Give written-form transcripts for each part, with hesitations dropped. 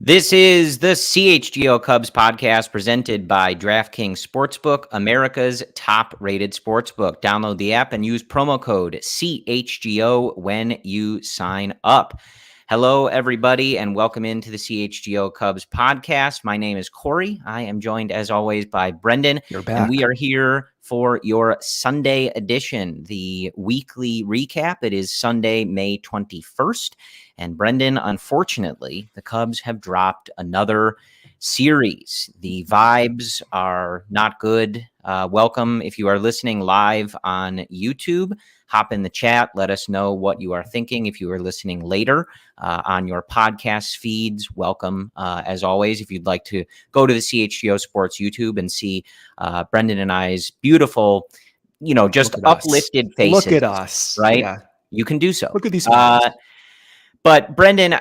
This is the CHGO Cubs podcast presented by DraftKings Sportsbook, America's top-rated sportsbook. Download the app and use promo code CHGO when you sign up. Hello, everybody, and welcome into the CHGO Cubs podcast. My name is Corey. I am joined, as always, by Brendan. You're back. And we are here for your Sunday edition, the weekly recap. It is Sunday, May 21st. And Brendan, unfortunately, the Cubs have dropped another series. The vibes are not good. Welcome. If you are listening live on YouTube, hop in the chat. Let us know what you are thinking. If you are listening later on your podcast feeds, welcome. As always, if you'd like to go to the CHGO Sports YouTube and see Brendan and I's beautiful, just uplifted faces. Look at us. Right? Yeah. You can do so. Look at these smiles. But Brendan,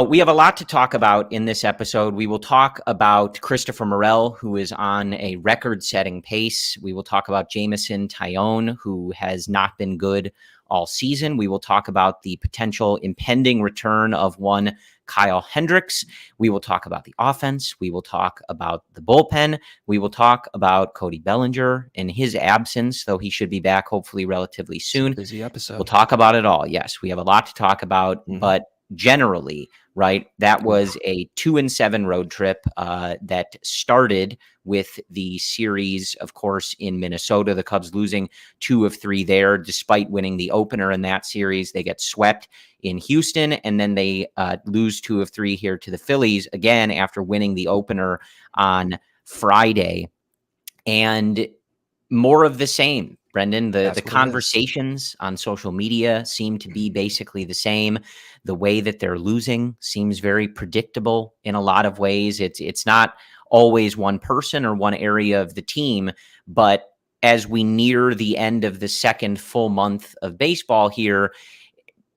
we have a lot to talk about in this episode. We will talk about Christopher Morel, who is on a record-setting pace. We will talk about Jameson Taillon, who has not been good all season. We will talk about the potential impending return of one Kyle Hendricks. We will talk about the offense. We will talk about the bullpen. We will talk about Cody Bellinger in his absence, though he should be back hopefully relatively soon. Busy episode. We'll talk about it all. Yes, we have a lot to talk about, but generally, right, that was a 2-7 road trip that started with the series, of course, in Minnesota. The Cubs losing 2 of 3 there, despite winning the opener in that series. They get swept in Houston, and then they lose 2 of 3 here to the Phillies, again, after winning the opener on Friday. And more of the same, Brendan. The conversations on social media seem to be basically the same. The way that they're losing seems very predictable in a lot of ways. It's not always one person or one area of the team, but as we near the end of the second full month of baseball here,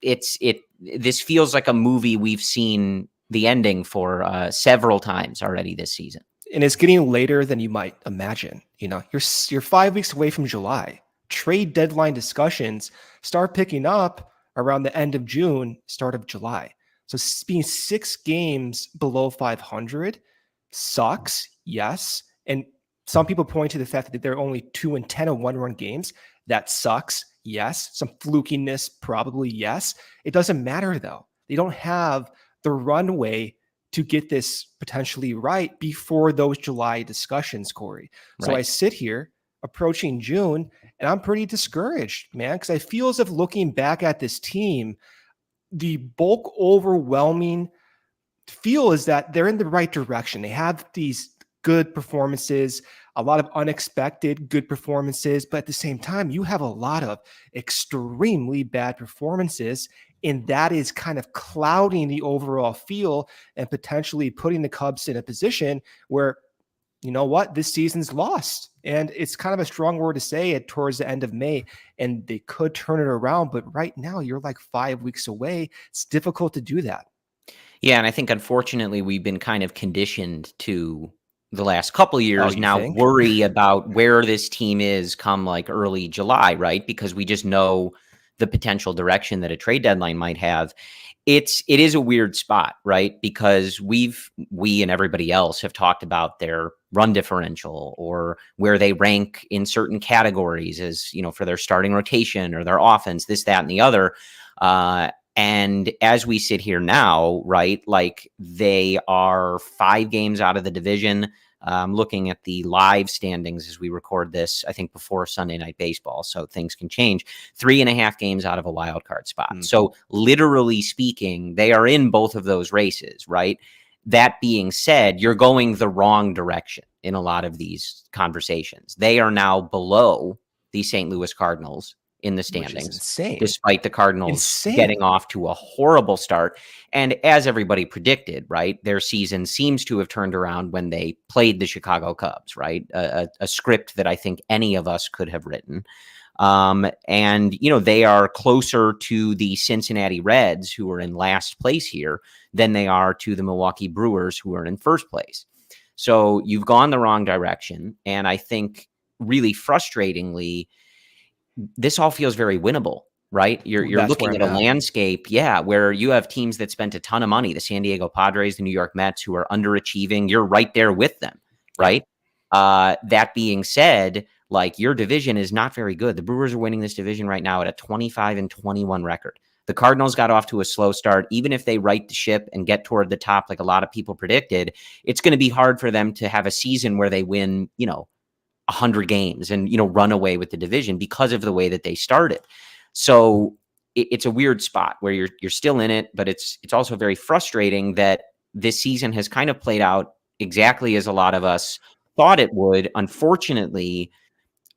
this feels like a movie we've seen the ending for several times already this season. And it's getting later than you might imagine. You're 5 weeks away from July. Trade deadline discussions start picking up around the end of June, start of July. So being 6 games below 500 sucks, yes. And some people point to the fact that they're only 2-10 of one-run games. That sucks, yes. Some flukiness, probably, yes. It doesn't matter, though. They don't have the runway to get this potentially right before those July discussions, Corey. So I sit here approaching June, and I'm pretty discouraged, man, because I feel as if looking back at this team, the bulk overwhelming feel is that they're in the right direction. They have these good performances, a lot of unexpected good performances, but at the same time, you have a lot of extremely bad performances, and that is kind of clouding the overall feel and potentially putting the Cubs in a position where, you know what, this season's lost. And it's kind of a strong word to say it towards the end of May, and they could turn it around. But right now, you're like 5 weeks away. It's difficult to do that. Yeah, and I think, unfortunately, we've been kind of conditioned to the last couple of years worry about where this team is come like early July, right? Because we just know the potential direction that a trade deadline might have. It is a weird spot, right? Because we and everybody else have talked about their run differential or where they rank in certain categories as, for their starting rotation or their offense, this, that, and the other. And as we sit here now, right, like they are 5 games out of the division. Looking at the live standings as we record this, I think before Sunday Night Baseball, so things can change. 3.5 games out of a wild card spot. So literally speaking, they are in both of those races, right? That being said, you're going the wrong direction in a lot of these conversations. They are now below the St. Louis Cardinals in the standings, despite the Cardinals getting off to a horrible start. And as everybody predicted, right, their season seems to have turned around when they played the Chicago Cubs, right? A script that I think any of us could have written. And, they are closer to the Cincinnati Reds, who are in last place here, than they are to the Milwaukee Brewers, who are in first place. So you've gone the wrong direction. And I think really frustratingly, this all feels very winnable right? You're That's where looking I'm at a at. landscape, where you have teams that spent a ton of money, the San Diego Padres, the New York Mets, who are underachieving. You're right there with them, right? That being said, like, your division is not very good. The Brewers are winning this division right now at a 25-21 record. The Cardinals got off to a slow start. Even if they right the ship and get toward the top, like a lot of people predicted, it's going to be hard for them to have a season where they win, 100 games and, run away with the division because of the way that they started. So it's a weird spot where you're still in it, but it's also very frustrating that this season has kind of played out exactly as a lot of us thought it would. Unfortunately,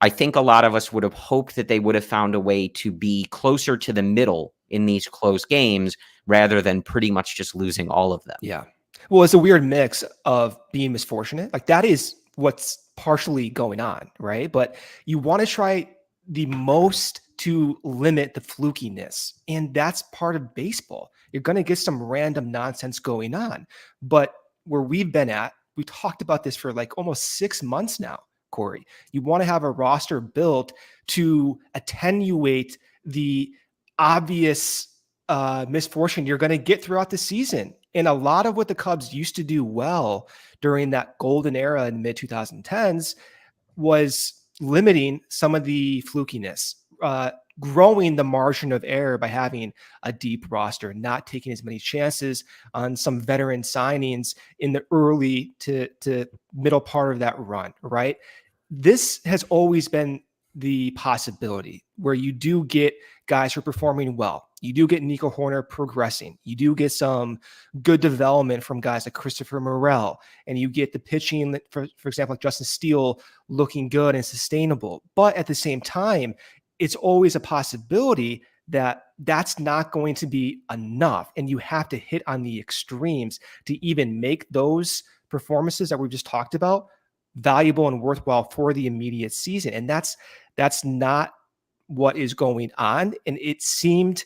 I think a lot of us would have hoped that they would have found a way to be closer to the middle in these close games rather than pretty much just losing all of them. Yeah. Well, it's a weird mix of being misfortunate. Like, that is what's partially going on, right? But you want to try the most to limit the flukiness. And that's part of baseball. You're going to get some random nonsense going on. But where we've been at, we talked about this for like almost 6 months now, Corey. You want to have a roster built to attenuate the obvious misfortune you're going to get throughout the season. And a lot of what the Cubs used to do well during that golden era in the mid 2010s was limiting some of the flukiness, growing the margin of error by having a deep roster, not taking as many chances on some veteran signings in the early to middle part of that run, right? This has always been the possibility where you do get guys who are performing well. You do get Nico Horner progressing. You do get some good development from guys like Christopher Morel, and you get the pitching, for example, like Justin Steele, looking good and sustainable. But at the same time, it's always a possibility that that's not going to be enough, and you have to hit on the extremes to even make those performances that we've just talked about valuable and worthwhile for the immediate season. And that's not what is going on. And it seemed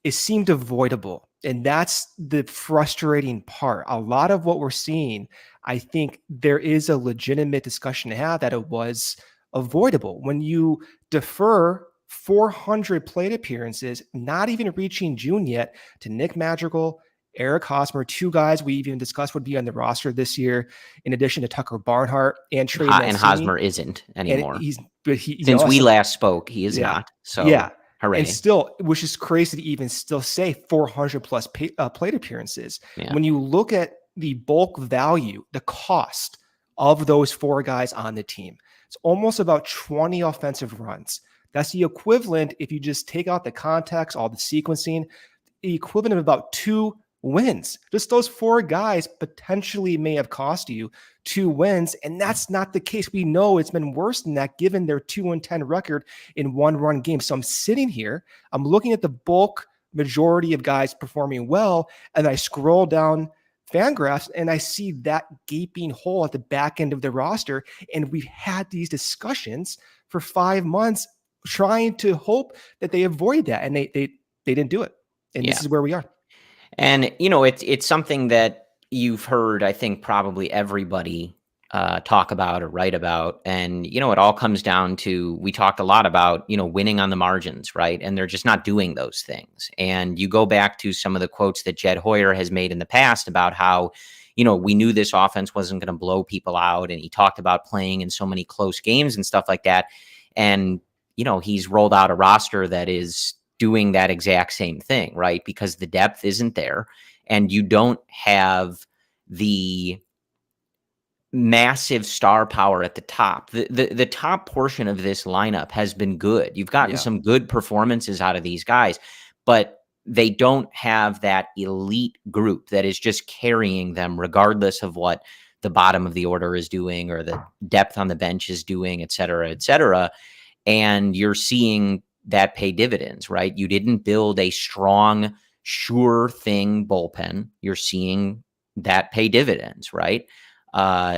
avoidable. And that's the frustrating part. A lot of what we're seeing, I think there is a legitimate discussion to have that it was avoidable. When you defer 400 plate appearances, not even reaching June yet, to Nick Madrigal, Eric Hosmer, two guys we even discussed would be on the roster this year, in addition to Tucker Barnhart and Trey Mancini. And Hosmer isn't anymore. Since we last spoke, he is not. So hooray. And still, which is crazy to even still say 400 plus plate appearances. Yeah. When you look at the bulk value, the cost of those four guys on the team, it's almost about 20 offensive runs. That's the equivalent, if you just take out the context, all the sequencing, the equivalent of about 2 wins. Just those four guys potentially may have cost you 2 wins. And that's not the case. We know it's been worse than that given their 2-10 record in one-run games. So I'm sitting here, I'm looking at the bulk majority of guys performing well, and I scroll down Fangraphs and I see that gaping hole at the back end of the roster. And we've had these discussions for 5 months trying to hope that they avoid that. And they didn't do it. And this is where we are. And, it's something that you've heard, I think, probably everybody talk about or write about. And, it all comes down to, we talked a lot about, winning on the margins, right? And they're just not doing those things. And you go back to some of the quotes that Jed Hoyer has made in the past about how, we knew this offense wasn't going to blow people out. And he talked about playing in so many close games and stuff like that. And, he's rolled out a roster that is doing that exact same thing, right? Because the depth isn't there and you don't have the massive star power at the top. The top portion of this lineup has been good. You've gotten some good performances out of these guys, but they don't have that elite group that is just carrying them regardless of what the bottom of the order is doing or the depth on the bench is doing, et cetera, et cetera. And you're seeing that pay dividends, right? You didn't build a strong, sure thing bullpen. You're seeing that pay dividends, right?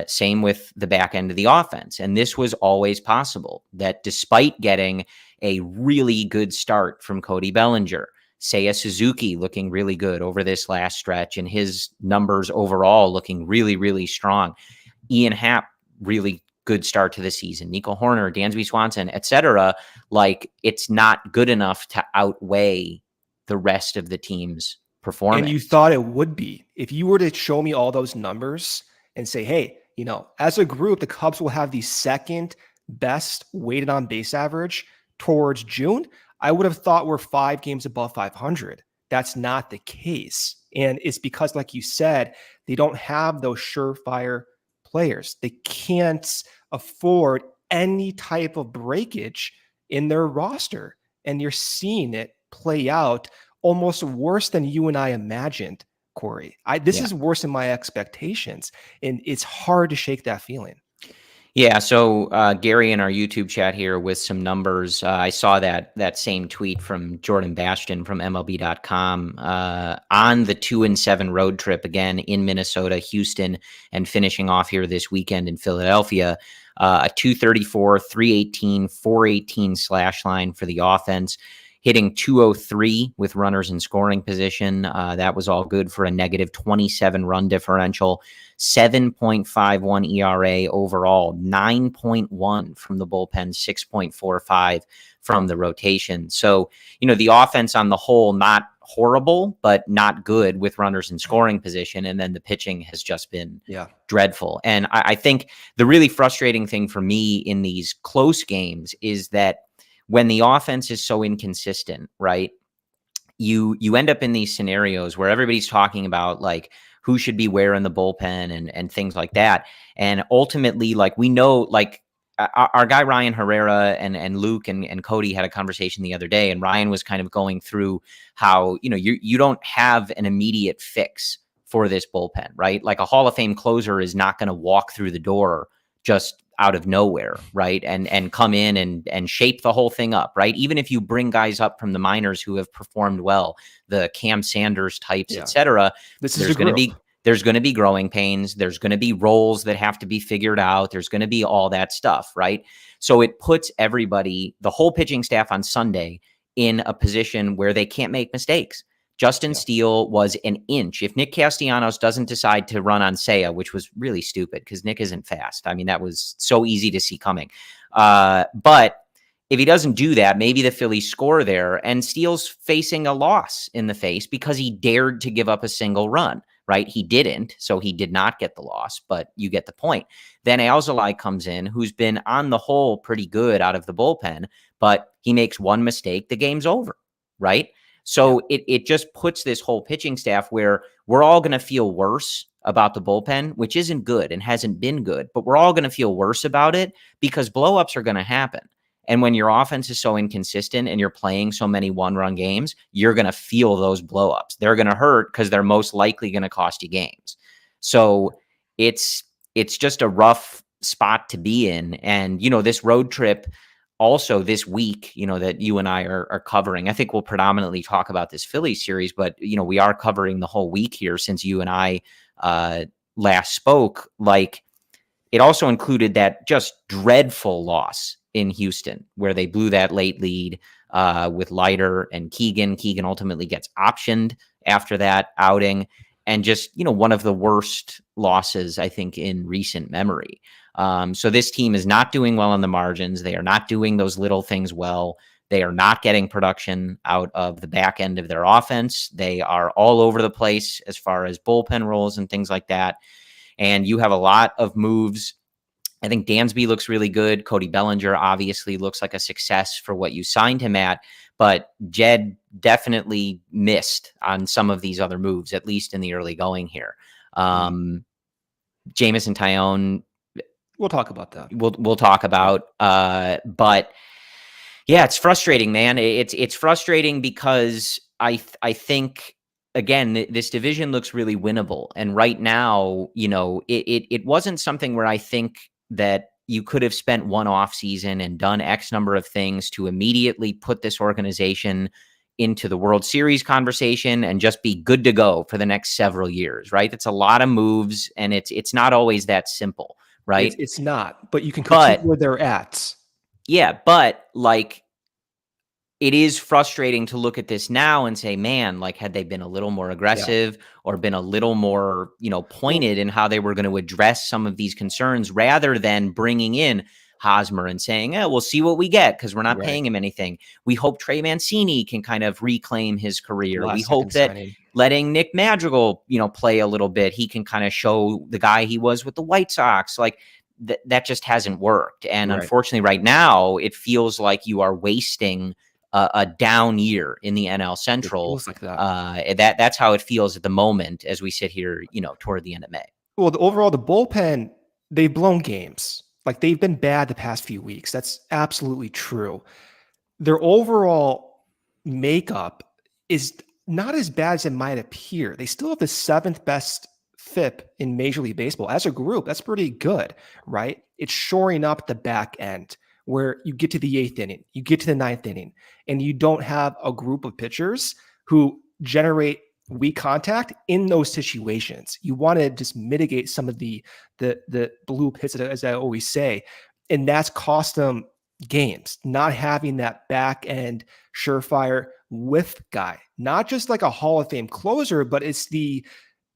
Same with the back end of the offense. And this was always possible, that despite getting a really good start from Cody Bellinger, Seiya Suzuki looking really good over this last stretch, and his numbers overall looking really, really strong. Ian Happ, really good start to the season. Nico Horner, Dansby Swanson, etc. Like, it's not good enough to outweigh the rest of the team's performance. And you thought it would be. If you were to show me all those numbers and say, hey, as a group, the Cubs will have the second best weighted on base average towards June, I would have thought we're 5 games above 500. That's not the case. And it's because, like you said, they don't have those surefire players. They can't afford any type of breakage in their roster. And you're seeing it play out almost worse than you and I imagined, Corey. This is worse than my expectations. And it's hard to shake that feeling. Yeah, so Gary in our YouTube chat here with some numbers. I saw that same tweet from Jordan Bastion from MLB.com on the 2-7 road trip again in Minnesota, Houston, and finishing off here this weekend in Philadelphia. A 234, 318, 418 slash line for the offense, hitting 203 with runners in scoring position. That was all good for a negative 27 run differential, 7.51 ERA overall, 9.1 from the bullpen, 6.45 from the rotation. So, the offense on the whole, not horrible, but not good with runners in scoring position. And then the pitching has just been dreadful. And I think the really frustrating thing for me in these close games is that when the offense is so inconsistent, right, you end up in these scenarios where everybody's talking about like who should be where in the bullpen and things like that. And ultimately, like, we know, like, our guy Ryan Herrera and Luke and Cody had a conversation the other day, and Ryan was kind of going through how, you don't have an immediate fix for this bullpen, right? Like, a Hall of Fame closer is not going to walk through the door just out of nowhere, right? And come in and shape the whole thing up, right? Even if you bring guys up from the minors who have performed well, the Cam Sanders types, etc. There's going to be growing pains. There's going to be roles that have to be figured out. There's going to be all that stuff, right? So it puts everybody, the whole pitching staff on Sunday, in a position where they can't make mistakes. Justin Steele was an inch. If Nick Castellanos doesn't decide to run on Seiya, which was really stupid because Nick isn't fast. I mean, that was so easy to see coming. But if he doesn't do that, maybe the Phillies score there, and Steele's facing a loss in the face because he dared to give up a single run, right? He didn't, so he did not get the loss, but you get the point. Then ALLCITY comes in, who's been on the whole pretty good out of the bullpen, but he makes one mistake, the game's over, right? So it just puts this whole pitching staff where we're all going to feel worse about the bullpen, which isn't good and hasn't been good, but we're all going to feel worse about it because blowups are going to happen. And when your offense is so inconsistent and you're playing so many one-run games, you're going to feel those blowups. They're going to hurt because they're most likely going to cost you games. So it's just a rough spot to be in. And, this road trip also this week, that you and I are covering, I think we'll predominantly talk about this Phillies series, but, we are covering the whole week here since you and I last spoke. Like, it also included that just dreadful loss in Houston where they blew that late lead with Leiter and Keegan. Keegan ultimately gets optioned after that outing, and just, one of the worst losses, I think, in recent memory. So this team is not doing well on the margins. They are not doing those little things well. They are not getting production out of the back end of their offense. They are all over the place as far as bullpen roles and things like that. And you have a lot of moves. I think Dansby looks really good. Cody Bellinger obviously looks like a success for what you signed him at, but Jed definitely missed on some of these other moves, at least in the early going here. Jamison Tyone, we'll talk about that. We'll talk about, but yeah, it's frustrating, man. It's frustrating because I think, again, this division looks really winnable. And right now, it wasn't something where I think that you could have spent one off season and done X number of things to immediately put this organization into the World Series conversation and just be good to go for the next several years, right? It's a lot of moves, and it's not always that simple, right? It's not, but you can continue where they're at. Yeah, but like, it is frustrating to look at this now and say, man, like, had they been a little more aggressive or been a little more, pointed in how they were going to address some of these concerns, rather than bringing in Hosmer and saying, we'll see what we get because we're not paying him anything. We hope Trey Mancini can kind of reclaim his career. We hope that letting Nick Madrigal, play a little bit, he can kind of show the guy he was with the White Sox. Like, that just hasn't worked. And unfortunately, right now, it feels like you are wasting a down year in the NL Central. It feels like that. That's how it feels at the moment as we sit here, toward the end of May. Well, overall, the bullpen, they've blown games. Like, they've been bad the past few weeks. That's absolutely true. Their overall makeup is not as bad as it might appear. They still have the 7th best FIP in Major League Baseball. As a group, that's pretty good, right? It's shoring up the back end where you get to the 8th inning, you get to the 9th inning, and you don't have a group of pitchers who generate weak contact in those situations. You want to just mitigate some of the blue hits, as I always say, and that's cost them games, not having that back end surefire whiff guy, not just like a Hall of Fame closer, but it's the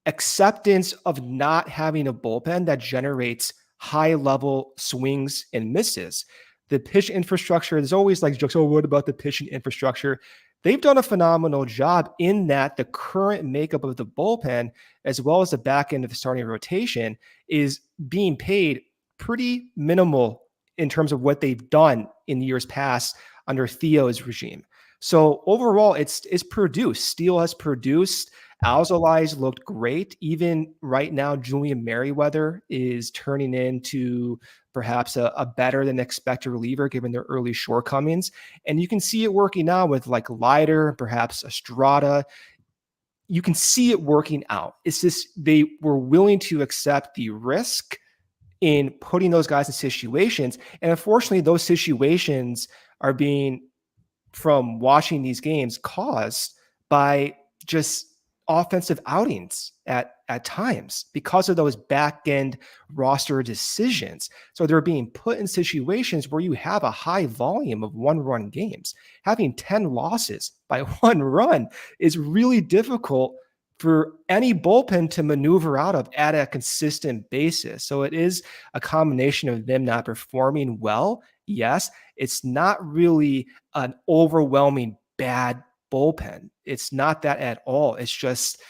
acceptance of not having a bullpen that generates high level swings and misses. The pitch infrastructure, there's always like jokes, oh, what about the pitching infrastructure? They've done a phenomenal job in that the current makeup of the bullpen, as well as the back end of the starting rotation, is being paid pretty minimal in terms of what they've done in years past under Theo's regime. So overall, it's produced. Steele has produced. ALLCITY looked great. Even right now, Julian Merriweather is turning into perhaps a better than expected reliever given their early shortcomings. And you can see it working out with like Leiter, perhaps Estrada. You can see it working out. It's just they were willing to accept the risk in putting those guys in situations. And unfortunately, those situations are being, from watching these games, caused by just offensive outings at times because of those back end roster decisions. So they're being put in situations where you have a high volume of 1-run games. Having 10 losses by 1 run is really difficult for any bullpen to maneuver out of at a consistent basis. So it is a combination of them not performing well. Yes, it's not really an overwhelming bad bullpen. It's not that at all. It's just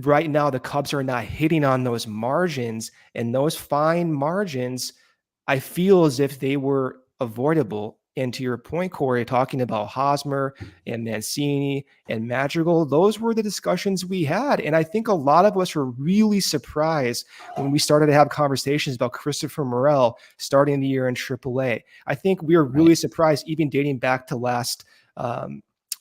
right now the Cubs are not hitting on those margins, and those fine margins, I feel as if they were avoidable. And to your point, Corey, talking about Hosmer and Mancini and Madrigal, those were the discussions we had. And I think a lot of us were really surprised when we started to have conversations about Christopher Morel starting the year in AAA. I think we were really surprised, even dating back to last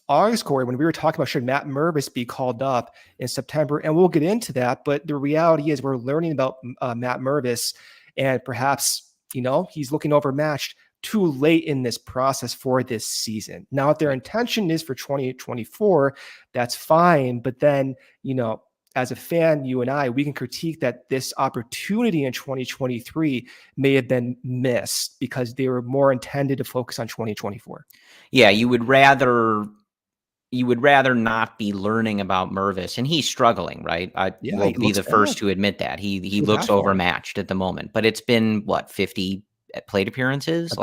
August, Corey, when we were talking about should Matt Mervis be called up in September, and we'll get into that. But the reality is we're learning about Matt Mervis, and perhaps, he's looking overmatched too late in this process for this season. Now, if their intention is for 2024, that's fine. But then, as a fan, you and I, we can critique that this opportunity in 2023 may have been missed because they were more intended to focus on 2024. Yeah, you would rather not be learning about Mervis, and he's struggling, right? I will be the first to admit that. He looks overmatched at the moment, but it's been 50 plate appearances?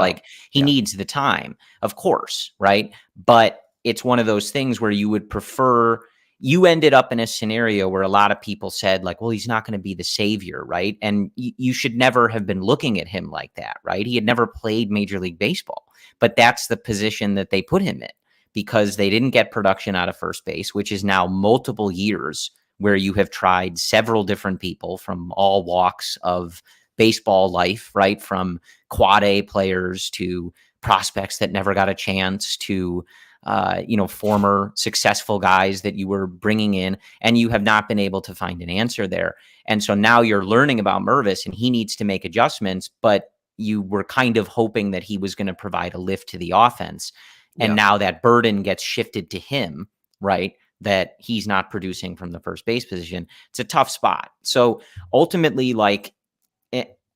He needs the time, of course, right? But it's one of those things where you would prefer. You ended up in a scenario where a lot of people said, like, well, he's not going to be the savior, right? And you should never have been looking at him like that, right? He had never played Major League Baseball, but that's the position that they put him in because they didn't get production out of first base, which is now multiple years where you have tried several different people from all walks of baseball life, right? From quad A players to prospects that never got a chance to former successful guys that you were bringing in, and you have not been able to find an answer there. And so now you're learning about Mervis, and he needs to make adjustments, but you were kind of hoping that he was going to provide a lift to the offense. And now that burden gets shifted to him, right? That he's not producing from the first base position. It's a tough spot. So ultimately,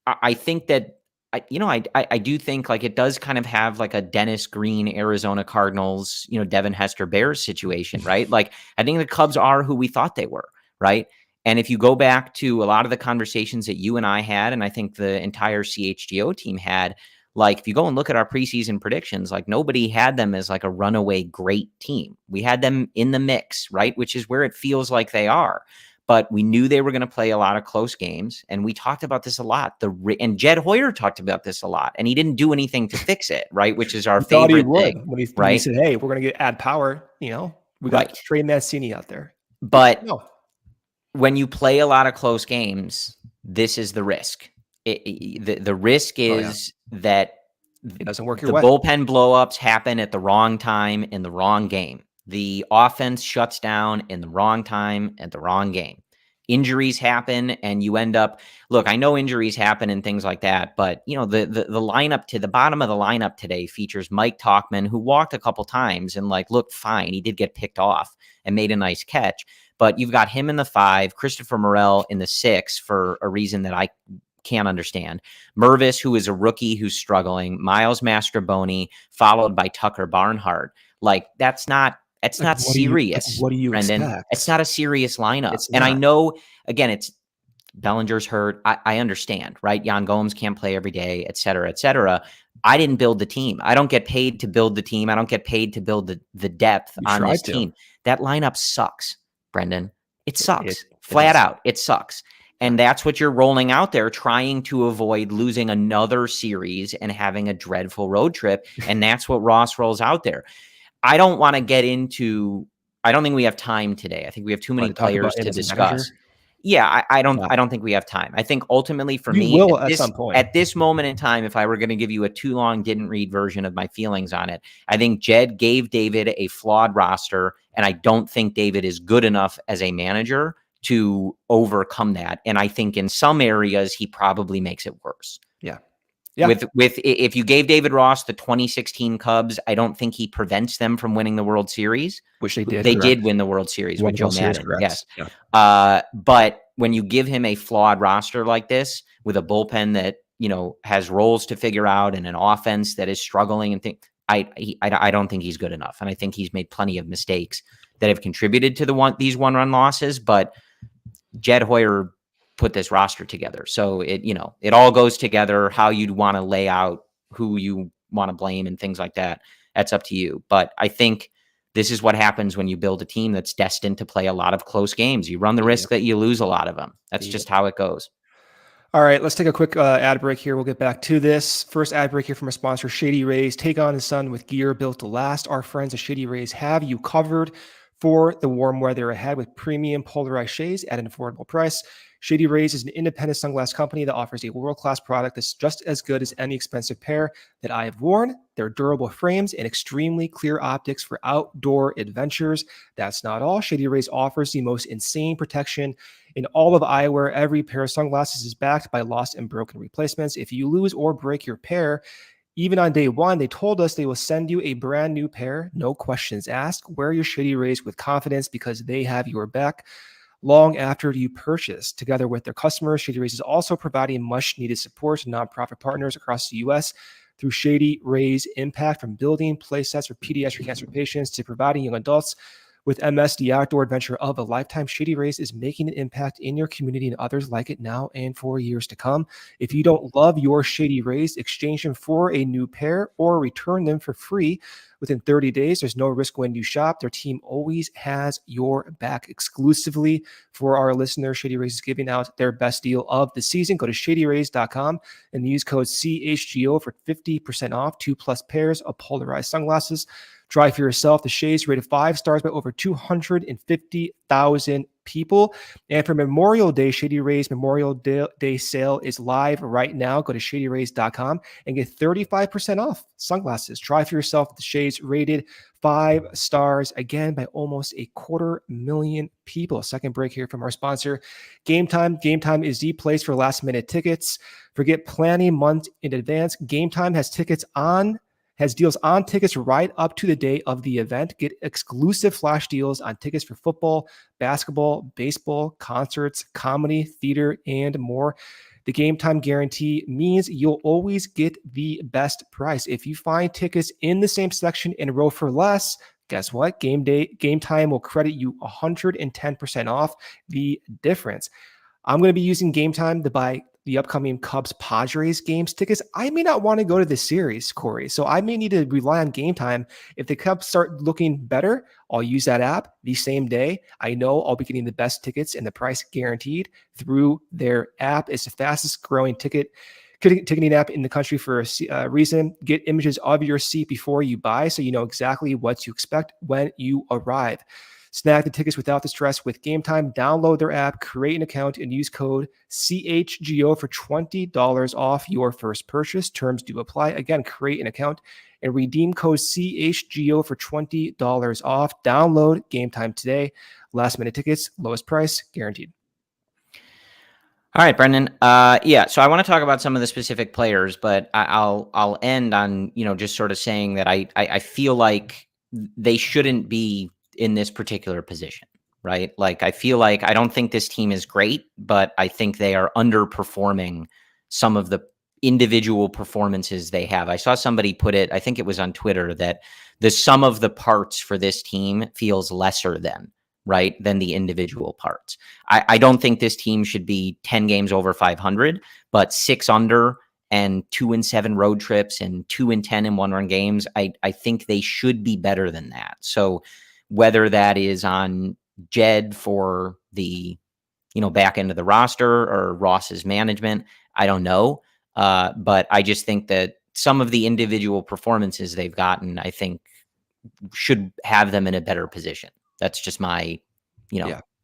I think that I do think like it does kind of have like a Dennis Green, Arizona Cardinals, Devin Hester Bears situation, right? Like I think the Cubs are who we thought they were, right? And if you go back to a lot of the conversations that you and I had, and I think the entire CHGO team had, like if you go and look at our preseason predictions, like nobody had them as like a runaway great team. We had them in the mix, right? Which is where it feels like they are. But we knew they were going to play a lot of close games. And we talked about this a lot. And Jed Hoyer talked about this a lot. And he didn't do anything to fix it, right? Which is our favorite thing. When he said, hey, we're going to add power, we got Trey Mancini out there. But when you play a lot of close games, this is the risk. The risk is that it doesn't work your way. The bullpen blowups happen at the wrong time in the wrong game. The offense shuts down in the wrong time at the wrong game. Injuries happen and you end up, look, I know injuries happen and things like that, but the lineup to the bottom of the lineup today features Mike Tauchman, who walked a couple times and like looked fine. He did get picked off and made a nice catch, but you've got him in the 5, Christopher Morel in the 6 for a reason that I can't understand. Mervis, who is a rookie who's struggling, Miles Mastrobuoni, followed by Tucker Barnhart. Like that's not serious. What do you Brendan? expect? It's not a serious lineup. And I know, again, it's Bellinger's hurt. I understand, right? Jan Gomes can't play every day, et cetera, et cetera. I didn't build the team. I don't get paid to build the team. I don't get paid to build the depth on this team. That lineup sucks, Brendan. It sucks. Flat out. It sucks. And that's what you're rolling out there, trying to avoid losing another series and having a dreadful road trip. And that's what Ross rolls out there. I don't want to get into. I don't think we have time today. I think we have too many players to discuss. Yeah, I don't think we have time. I think ultimately for me, at some point. At this moment in time, if I were going to give you a too long didn't read version of my feelings on it, I think Jed gave David a flawed roster, and I don't think David is good enough as a manager to overcome that. And I think in some areas he probably makes it worse. Yeah. With if you gave David Ross the 2016 Cubs, I don't think he prevents them from winning the World Series. Which they did. They did win the World Series with Joe Madden. Yes. Yeah. But when you give him a flawed roster like this, with a bullpen that has roles to figure out and an offense that is struggling, and I don't think he's good enough. And I think he's made plenty of mistakes that have contributed to these one-run losses. But Jed Hoyer put this roster together. So it all goes together. How you'd want to lay out who you want to blame and things like that. That's up to you. But I think this is what happens when you build a team that's destined to play a lot of close games. You run the risk that you lose a lot of them. That's just how it goes. All right, let's take a quick ad break here. We'll get back to this. First ad break here from our sponsor, Shady Rays. Take on the sun with gear built to last. Our friends at Shady Rays have you covered for the warm weather ahead with premium polarized shades at an affordable price. Shady Rays is an independent sunglass company that offers a world-class product that's just as good as any expensive pair that I have worn. They're durable frames and extremely clear optics for outdoor adventures. That's not all. Shady Rays offers the most insane protection in all of eyewear. Every pair of sunglasses is backed by lost and broken replacements. If you lose or break your pair, even on day one, they told us they will send you a brand new pair. No questions asked. Wear your Shady Rays with confidence because they have your back long after you purchase. Together with their customers, Shady Rays is also providing much needed support to nonprofit partners across the U.S. through Shady Rays Impact, from building play sets for pediatric cancer patients to providing young adults with MS the outdoor adventure of a lifetime. Shady Rays is making an impact in your community and others like it now and for years to come. If you don't love your Shady Rays, exchange them for a new pair or return them for free within 30 days. There's no risk when you shop. Their team always has your back. Exclusively for our listeners, Shady Rays is giving out their best deal of the season. Go to shadyrays.com and use code CHGO for 50% off 2+ pairs of polarized sunglasses. Try for yourself. The shades rated 5 stars by over 250,000 people. And for Memorial Day, Shady Rays Memorial Day sale is live right now. Go to shadyrays.com and get 35% off sunglasses. Try for yourself the shades rated 5 stars, again, by almost 250,000 people. Second break here from our sponsor, Game Time. Game Time is the place for last-minute tickets. Forget planning months in advance. Game Time has tickets on has deals on tickets right up to the day of the event. Get exclusive flash deals on tickets for football, basketball, baseball, concerts, comedy, theater, and more. The game time guarantee means you'll always get the best price. If you find tickets in the same section in row for less, guess what? Game time will credit you 110% off the difference. I'm going to be using Game Time to buy the upcoming Cubs Padres games tickets. I may not want to go to the series, Corey. So I may need to rely on Game Time. If the Cubs start looking better, I'll use that app the same day. I know I'll be getting the best tickets and the price guaranteed through their app. It's the fastest growing ticketing app in the country for a reason. Get images of your seat before you buy so you know exactly what to expect when you arrive. Snag the tickets without the stress with Game Time. Download their app, create an account, and use code CHGO for $20 off your first purchase. Terms do apply. Again, create an account and redeem code CHGO for $20 off. Download Game Time today. Last minute tickets, lowest price, guaranteed. All right, Brendan. So I want to talk about some of the specific players, but I'll end on, just sort of saying that I feel like they shouldn't be in this particular position, right? Like, I feel like I don't think this team is great, but I think they are underperforming some of the individual performances they have. I saw somebody put it, I think it was on Twitter, that the sum of the parts for this team feels lesser than the individual parts. I don't think this team should be 10 games over 500, but 6 under and 2-7 road trips and 2-10 in 1-run games. I think they should be better than that. So whether that is on Jed for the, back end of the roster or Ross's management, I don't know. But I just think that some of the individual performances they've gotten, I think, should have them in a better position. That's just my,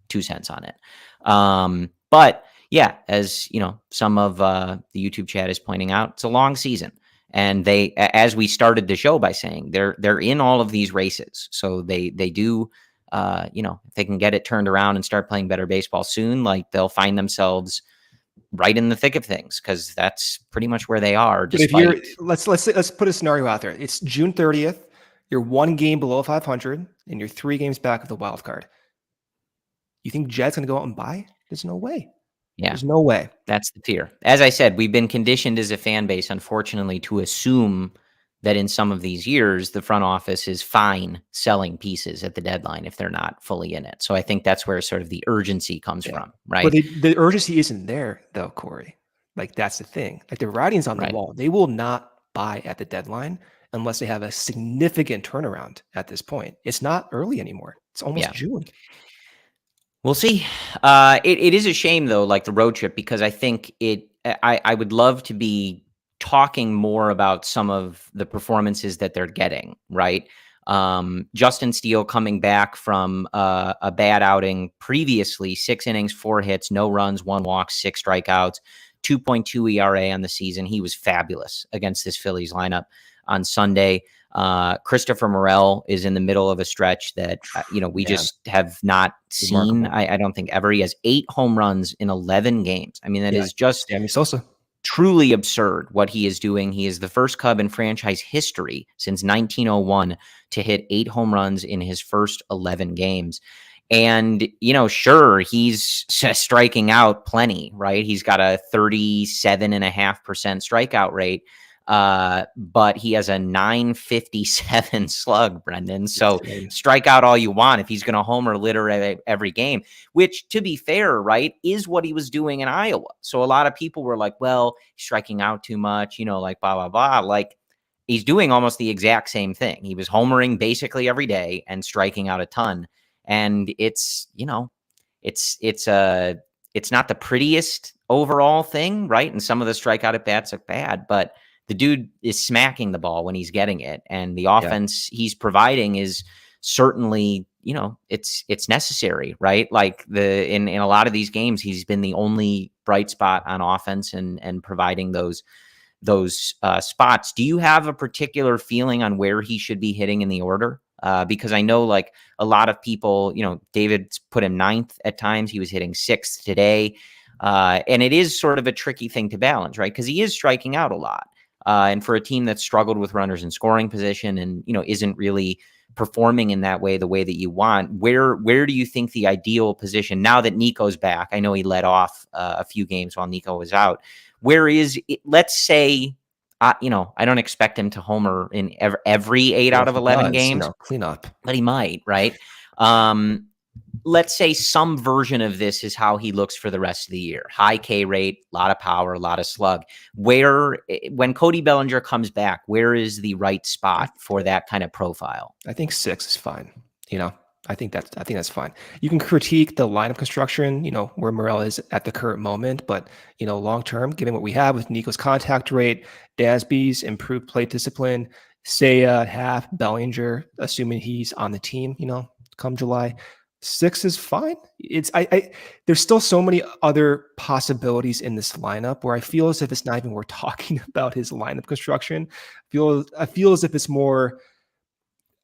2 cents on it. But yeah, as some of the YouTube chat is pointing out, it's a long season. And they, as we started the show by saying, they're in all of these races. So they do, if they can get it turned around and start playing better baseball soon, like, they'll find themselves right in the thick of things, because that's pretty much where they are. But if you're, let's put a scenario out there. It's June 30th. You're 1 game below 500, and you're 3 games back of the wild card. You think Jed's going to go out and buy? There's no way. Yeah. There's no way. That's the fear. As I said, we've been conditioned as a fan base, unfortunately, to assume that in some of these years, the front office is fine selling pieces at the deadline if they're not fully in it. So I think that's where sort of the urgency comes from, right? But the urgency isn't there, though, Corey. Like, that's the thing. Like, the writing's on the wall. They will not buy at the deadline unless they have a significant turnaround at this point. It's not early anymore. It's almost June. We'll see. It is a shame, though, like the road trip, because I think I would love to be talking more about some of the performances that they're getting, right? Justin Steele coming back from a bad outing previously, 6 innings, 4 hits, no runs, 1 walk, 6 strikeouts, 2.2 ERA on the season. He was fabulous against this Phillies lineup on Sunday. Christopher Morel is in the middle of a stretch that, we just have not seen. I don't think ever. He has 8 home runs in 11 games. I mean, that is just Sammy Sosa. Truly absurd what he is doing. He is the first Cub in franchise history since 1901 to hit 8 home runs in his first 11 games. And, sure, he's striking out plenty, right? He's got a 37.5% strikeout rate. But he has a 957 slug, Brendan. So strike out all you want if he's going to homer litter every game, which, to be fair, right, is what he was doing in Iowa. So a lot of people were like, well, he's striking out too much, like blah, blah, blah. Like, he's doing almost the exact same thing. He was homering basically every day and striking out a ton. And it's, it's not the prettiest overall thing, right? And some of the strikeout at bats look bad, but the dude is smacking the ball when he's getting it. And the offense he's providing is certainly, it's necessary, right? Like in a lot of these games, he's been the only bright spot on offense and providing those spots. Do you have a particular feeling on where he should be hitting in the order? Because I know, like, a lot of people, David's put him 9th at times. He was hitting 6th today. And it is sort of a tricky thing to balance, right? Because he is striking out a lot. And for a team that's struggled with runners in scoring position and, isn't really performing in that way, the way that you want, where do you think the ideal position, now that Nico's back? I know he led off a few games while Nico was out. Where is it? Let's say, I don't expect him to homer in every 8 out of 11 games. Clean up. But he might, right? Let's say some version of this is how he looks for the rest of the year. High K rate, a lot of power, a lot of slug. When Cody Bellinger comes back, where is the right spot for that kind of profile? I think 6 is fine. I think that's fine. You can critique the lineup construction, where Morel is at the current moment, but long term, given what we have with Nico's contact rate, Dasby's improved plate discipline, Seiya at half, Bellinger, assuming he's on the team, come July, 6 is fine. There's still so many other possibilities in this lineup where I feel as if it's not even worth talking about his lineup construction. I feel as if it's more.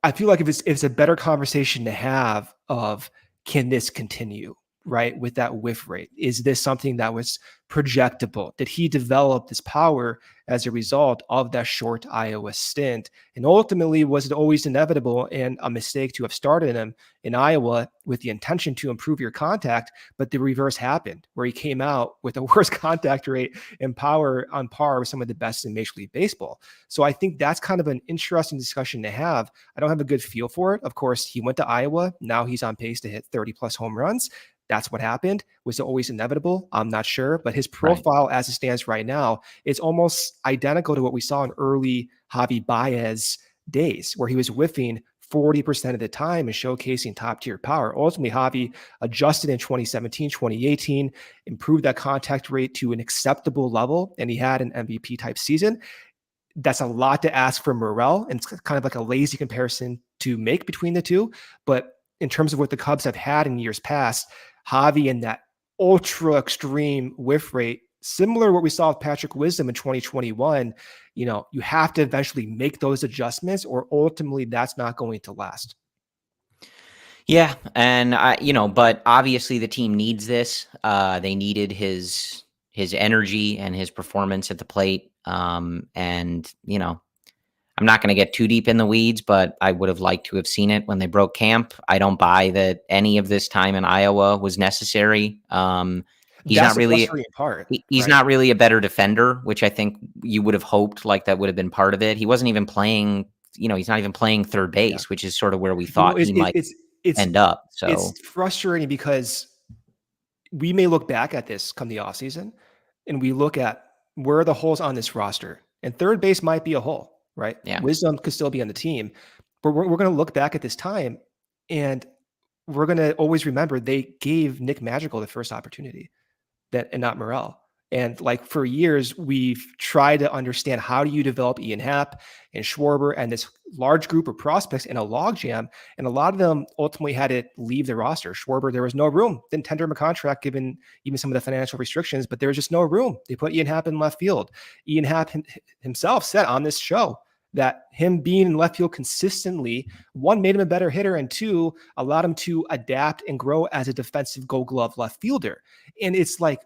I feel like if it's a better conversation to have of, can this continue, right? With that whiff rate, is this something that was projectable? Did he develop this power as a result of that short Iowa stint? And ultimately, was it always inevitable and a mistake to have started him in Iowa with the intention to improve your contact, but the reverse happened, where he came out with a worse contact rate and power on par with some of the best in Major League Baseball? So I think that's kind of an interesting discussion to have. I don't have a good feel for it. Of course, he went to Iowa. Now he's on pace to hit 30 plus home runs. That's what happened. Was it always inevitable? I'm not sure. But his profile as it stands right now is almost identical to what we saw in early Javi Baez days, where he was whiffing 40% of the time and showcasing top-tier power. Ultimately, Javi adjusted in 2017, 2018, improved that contact rate to an acceptable level, and he had an MVP-type season. That's a lot to ask for Morel, and it's kind of like a lazy comparison to make between the two. But in terms of what the Cubs have had in years past, Javi and that ultra extreme whiff rate, similar to what we saw with Patrick Wisdom in 2021, you have to eventually make those adjustments, or ultimately that's not going to last. Yeah. And but obviously the team needs this. They needed his energy and his performance at the plate. And I'm not going to get too deep in the weeds, but I would have liked to have seen it when they broke camp. I don't buy that any of this time in Iowa was necessary. He's not really not really a better defender, which I think you would have hoped like that would have been part of it. He wasn't even playing, he's not even playing third base, which is sort of where we thought he might end up. So it's frustrating because we may look back at this come the offseason and we look at where are the holes on this roster, and third base might be a hole. Right? Yeah. Wisdom could still be on the team, but we're going to look back at this time and we're going to always remember they gave Nick Madrigal the first opportunity, and not Morel. And like for years, we've tried to understand, how do you develop Ian Happ and Schwarber and this large group of prospects in a logjam? And a lot of them ultimately had to leave the roster. Schwarber, there was no room. Didn't tender him a contract given even some of the financial restrictions, but there was just no room. They put Ian Happ in left field. Ian Happ himself said on this show that him being in left field consistently, one, made him a better hitter, and two, allowed him to adapt and grow as a defensive Gold Glove left fielder. And it's like,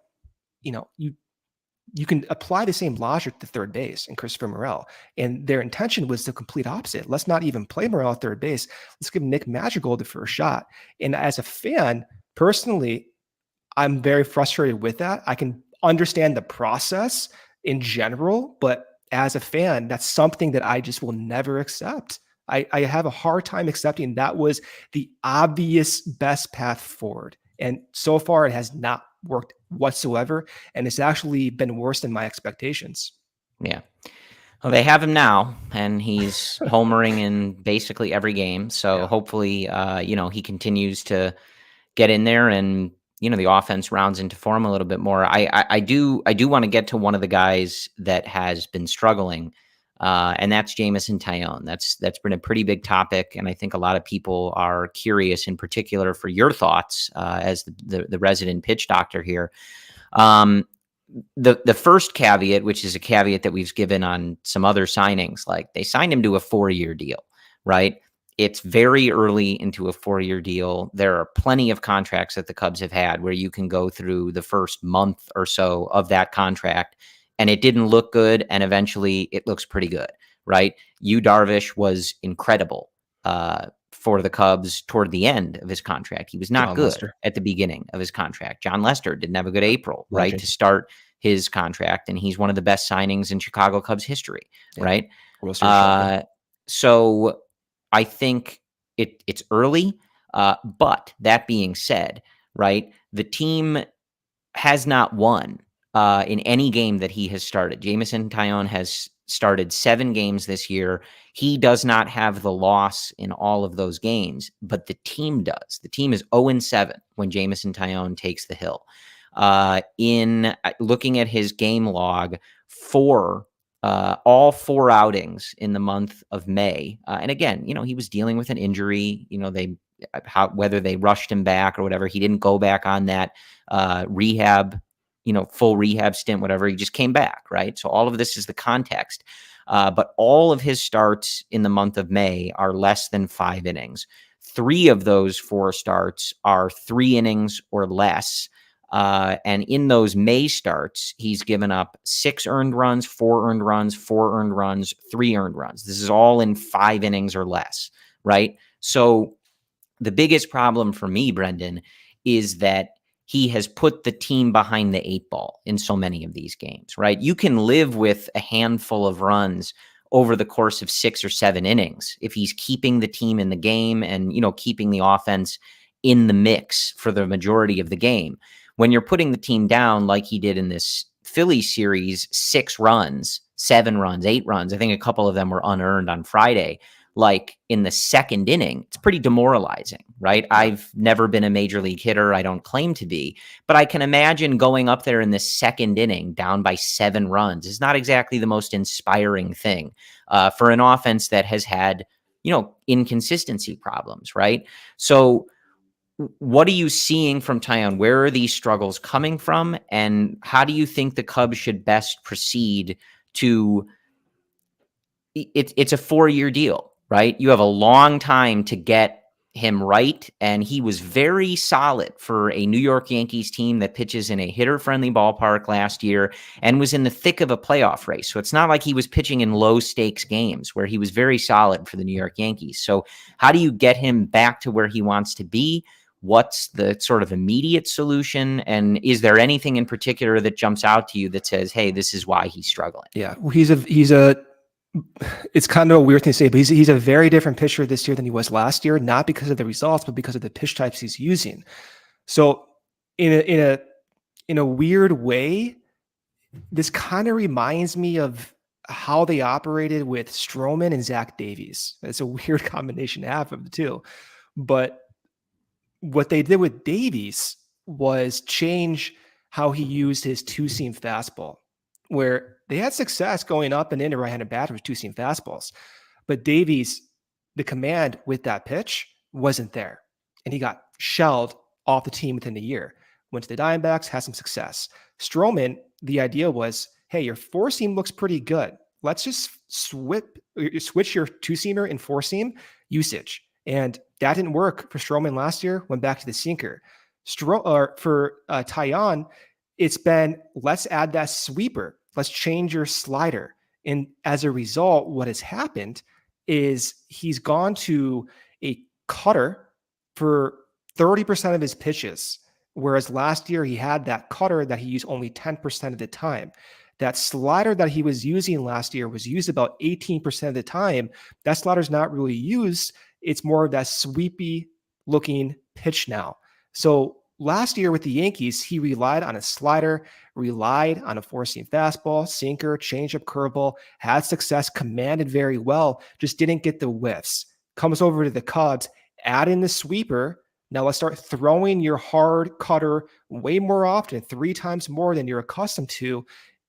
you can apply the same logic to third base and Christopher Morel. And their intention was the complete opposite. Let's not even play Morel at third base. Let's give Nick Madrigal the first shot. And as a fan, personally, I'm very frustrated with that. I can understand the process in general, but as a fan, that's something that I just will never accept. I have a hard time accepting that was the obvious best path forward. And so far, it has not worked whatsoever, and it's actually been worse than my expectations. Yeah. Well, they have him now, and he's homering in basically every game. So hopefully, he continues to get in there, and the offense rounds into form a little bit more. I do want to get to one of the guys that has been struggling, and that's Jameson Taillon. That's been a pretty big topic, and I think a lot of people are curious, in particular, for your thoughts as the resident pitch doctor here. The first caveat, which is a caveat that we've given on some other signings, like they signed him to a 4-year deal, right? It's very early into a 4-year deal. There are plenty of contracts that the Cubs have had where you can go through the first month or so of that contract and it didn't look good, and eventually it looks pretty good, right? Yu Darvish was incredible for the Cubs toward the end of his contract. He was not John good Lester. at the beginning of his contract. John Lester didn't have a good April, right, Legend. to start his contract, and he's one of the best signings in Chicago Cubs history, right? So I think it's early, but that being said, right, the team has not won in any game that he has started. Jameson Taillon has started 7 games this year. He does not have the loss in all of those games, but the team does. The team is 0-7 when Jameson Taillon takes the hill. In looking at his game log for all 4 outings in the month of May, and again, he was dealing with an injury. Whether they rushed him back or whatever, he didn't go back on that rehab, full rehab stint, whatever. He just came back, right? So all of this is the context. But all of his starts in the month of May are less than 5 innings. 3 of those 4 starts are 3 innings or less. And in those May starts, he's given up 6 earned runs, 4 earned runs, 4 earned runs, 3 earned runs. This is all in 5 innings or less, right? So the biggest problem for me, Brendan, is that he has put the team behind the 8 ball in so many of these games, right? You can live with a handful of runs over the course of 6 or 7 innings if he's keeping the team in the game and, keeping the offense in the mix for the majority of the game. When you're putting the team down like he did in this Phillies series, 6 runs, 7 runs, 8 runs, I think a couple of them were unearned on Friday, like in the 2nd inning, it's pretty demoralizing, right? Yeah. I've never been a major league hitter. I don't claim to be, but I can imagine going up there in the 2nd inning down by 7 runs is not exactly the most inspiring thing for an offense that has had, inconsistency problems, right? So what are you seeing from Taillon? Where are these struggles coming from? And how do you think the Cubs should best proceed to it's a 4-year deal, right? You have a long time to get him right. And he was very solid for a New York Yankees team that pitches in a hitter-friendly ballpark last year and was in the thick of a playoff race. So it's not like he was pitching in low-stakes games where he was very solid for the New York Yankees. So how do you get him back to where he wants to be? What's the sort of immediate solution? And is there anything in particular that jumps out to you that says, hey, this is why he's struggling? Yeah, it's kind of a weird thing to say, but he's a very different pitcher this year than he was last year, not because of the results, but because of the pitch types he's using. So in a weird way, this kind of reminds me of how they operated with Stroman and Zach Davies. It's a weird combination to have of the two. But what they did with Davies was change how he used his 2-seam fastball, where they had success going up and into right-handed batters with 2-seam fastballs. But Davies, the command with that pitch wasn't there. And he got shelled off the team within a year. Went to the Diamondbacks, had some success. Stroman, the idea was, hey, your 4-seam looks pretty good. Let's just switch your 2-seamer and 4-seam usage. And that didn't work for Stroman last year, went back to the sinker. For Taillon, it's been, let's add that sweeper. Let's change your slider. And as a result, what has happened is he's gone to a cutter for 30% of his pitches, whereas last year he had that cutter that he used only 10% of the time. That slider that he was using last year was used about 18% of the time. That slider's not really used. It's more of that sweepy looking pitch now. So last year with the Yankees, he relied on a slider, relied on a 4-seam fastball, sinker, changeup, curveball, had success, commanded very well, just didn't get the whiffs. Comes over to the Cubs, add in the sweeper. Now let's start throwing your hard cutter way more often, 3 times more than you're accustomed to.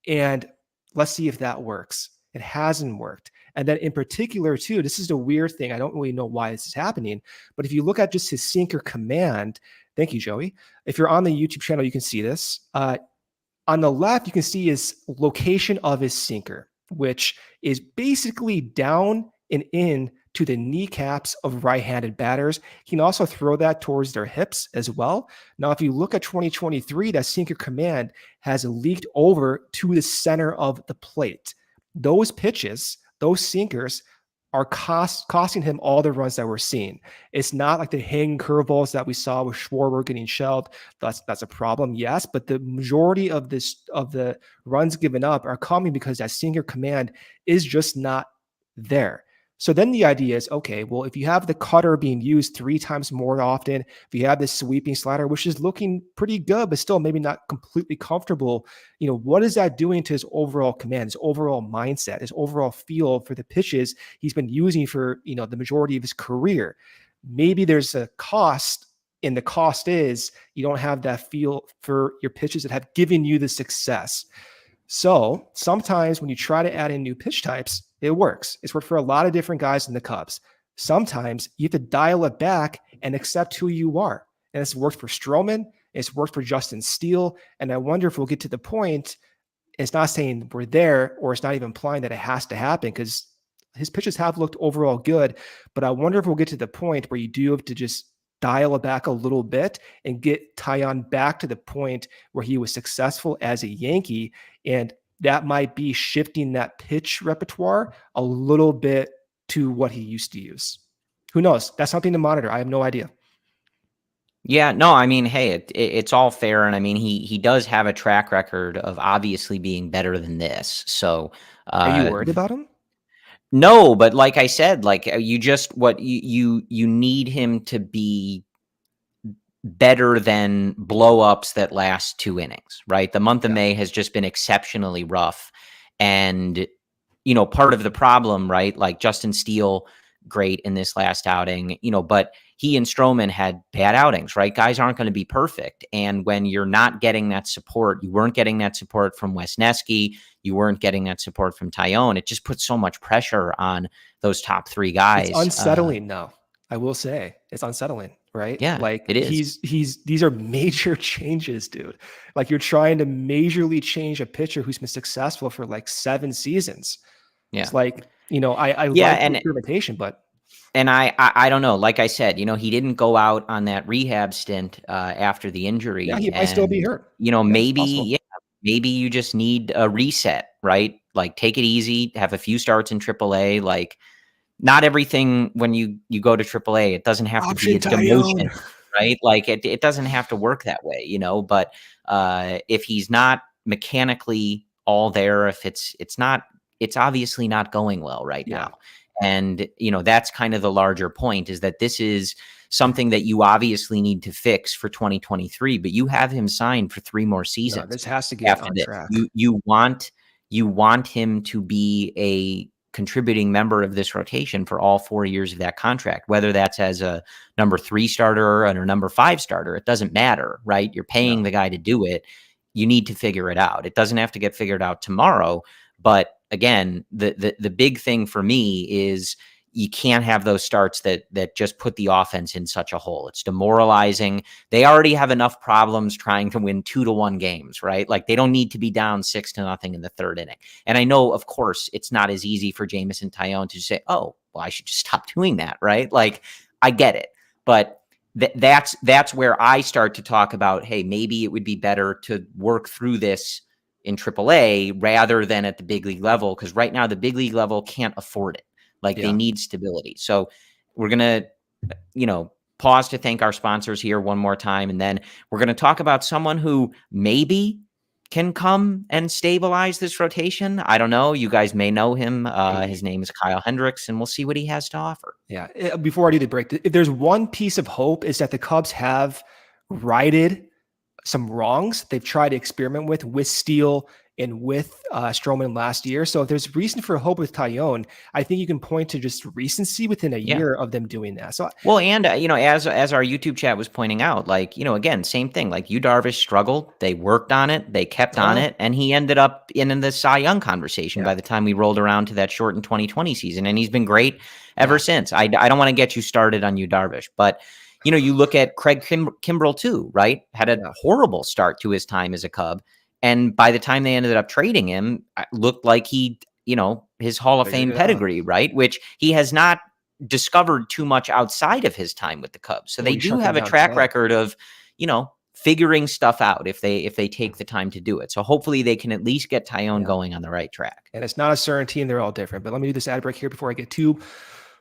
And let's see if that works. It hasn't worked. And then in particular, too, this is the weird thing. I don't really know why this is happening, but if you look at just his sinker command, thank you, Joey. If you're on the YouTube channel, you can see this. On the left, you can see his location of his sinker, which is basically down and in to the kneecaps of right-handed batters. He can also throw that towards their hips as well. Now, if you look at 2023, that sinker command has leaked over to the center of the plate. Those pitches, those sinkers, are costing him all the runs that we're seeing. It's not like the hanging curveballs that we saw with Schwarber getting shelled. That's a problem, yes, but the majority of the runs given up are coming because that sinker command is just not there. So then the idea is, okay, well, if you have the cutter being used 3 times more often, if you have this sweeping slider, which is looking pretty good, but still maybe not completely comfortable, what is that doing to his overall command, his overall mindset, his overall feel for the pitches he's been using for, the majority of his career? Maybe there's a cost, and the cost is you don't have that feel for your pitches that have given you the success. So sometimes when you try to add in new pitch types, it works. It's worked for a lot of different guys in the Cubs. Sometimes you have to dial it back and accept who you are. And it's worked for Stroman. It's worked for Justin Steele. And I wonder if we'll get to the point, it's not saying we're there, or it's not even implying that it has to happen, because his pitches have looked overall good. But I wonder if we'll get to the point where you do have to just dial it back a little bit and get Taillon back to the point where he was successful as a Yankee. And that might be shifting that pitch repertoire a little bit to what he used to use. Who knows? That's something to monitor. I have no idea. Yeah, no, I mean, hey, it's all fair. And I mean, he does have a track record of obviously being better than this. So are you worried about him? No, but like I said, like you need him to be better than blow-ups that last 2 innings, right? The month of May has just been exceptionally rough. And, part of the problem, right? Like Justin Steele, great in this last outing, but he and Stroman had bad outings, right? Guys aren't going to be perfect. And when you're not getting that support, you weren't getting that support from Wesneski, you weren't getting that support from Taillon, it just puts so much pressure on those top 3 guys. It's unsettling now. I will say it's unsettling, right? Yeah, like it is. These are major changes, dude. Like you're trying to majorly change a pitcher who's been successful for like 7 seasons. Yeah. It's like, I like the experimentation, but. And I don't know. Like I said, he didn't go out on that rehab stint after the injury. Yeah, he might still be hurt. Maybe you just need a reset, right? Like take it easy, have a few starts in AAA. Like not everything when you go to AAA, it doesn't have to be a demotion, right? Like it doesn't have to work that way, But if he's not mechanically all there, if it's obviously not going well right now. And, that's kind of the larger point, is that this is something that you obviously need to fix for 2023, but you have him signed for 3 more seasons. No, this has to get on track. You want him to be a contributing member of this rotation for all 4 years of that contract, whether that's as a number 3 starter or a number 5 starter. It doesn't matter, right? You're paying the guy to do it. You need to figure it out. It doesn't have to get figured out tomorrow, but again, the big thing for me is you can't have those starts that just put the offense in such a hole. It's demoralizing. They already have enough problems trying to win 2-1 games, right? Like they don't need to be down 6-0 in the 3rd inning. And I know, of course, it's not as easy for Jameson Taillon to say, oh, well, I should just stop doing that, right? Like I get it, but that's where I start to talk about, hey, maybe it would be better to work through this in AAA rather than at the big league level, because right now the big league level can't afford it. Like they need stability. So we're going to, pause to thank our sponsors here one more time. And then we're going to talk about someone who maybe can come and stabilize this rotation. I don't know. You guys may know him. His name is Kyle Hendricks, and we'll see what he has to offer. Yeah. Before I do the break, if there's one piece of hope, is that the Cubs have righted some wrongs they've tried to experiment with Steele and with Stroman last year. So if there's reason for hope with Taillon, I think you can point to just recency within a year of them doing that. So and as our YouTube chat was pointing out, like, again, same thing. Like Yu Darvish struggled, they worked on it, they kept on it, and he ended up in the Cy Young conversation by the time we rolled around to that shortened 2020 season, and he's been great ever since. I don't want to get you started on Yu Darvish, but you look at Craig Kimbrell too, right? Had a horrible start to his time as a Cub. And by the time they ended up trading him, it looked like he, his Hall of Fame pedigree, right? Which he has not discovered too much outside of his time with the Cubs. So they do have a track today. record of, figuring stuff out if they take the time to do it. So hopefully they can at least get Taillon going on the right track. And it's not a certain team. They're all different. But let me do this ad break here before I get too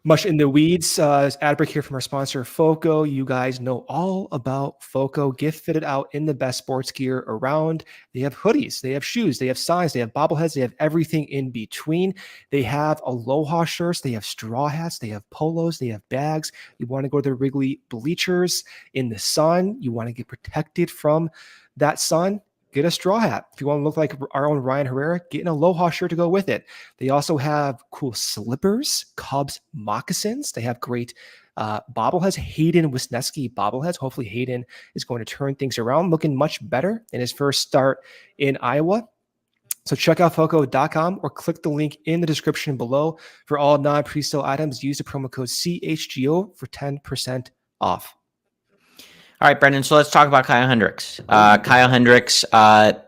much in the weeds. Ad break here from our sponsor, FOCO. You guys know all about FOCO. Get fitted out in the best sports gear around. They have hoodies, they have shoes, they have signs, they have bobbleheads, they have everything in between. They have Aloha shirts, they have straw hats, they have polos, they have bags. You want to go to the Wrigley bleachers in the sun, you want to get protected from that sun, get a straw hat. If you want to look like our own Ryan Herrera, get an Aloha shirt to go with it. They also have cool slippers, Cubs moccasins. They have great bobbleheads, Hayden Wisniewski bobbleheads. Hopefully Hayden is going to turn things around, looking much better in his first start in Iowa. So check out foco.com or click the link in the description below. For all non-pre-sale items, use the promo code CHGO for 10% off. All right, Brendan, so let's talk about Kyle Hendricks. Kyle Hendricks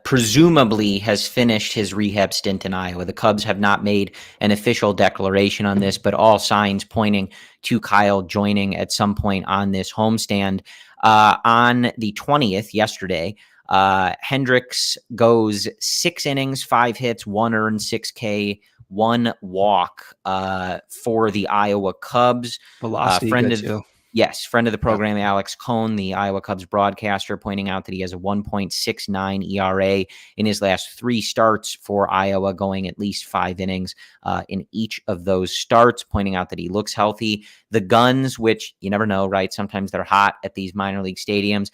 presumably has finished his rehab stint in Iowa. The Cubs have not made an official declaration on this, but all signs pointing to Kyle joining at some point on this homestand. On the 20th, yesterday, Hendricks goes 6 innings, 5 hits, 1 earned, 6K, 1 walk for the Iowa Cubs. Velocity friend good of too. Yes, friend of the program, Alex Cohn, the Iowa Cubs broadcaster, pointing out that he has a 1.69 ERA in his last 3 starts for Iowa, going at least 5 innings in each of those starts, pointing out that he looks healthy. The guns, which you never know, right? Sometimes they're hot at these minor league stadiums,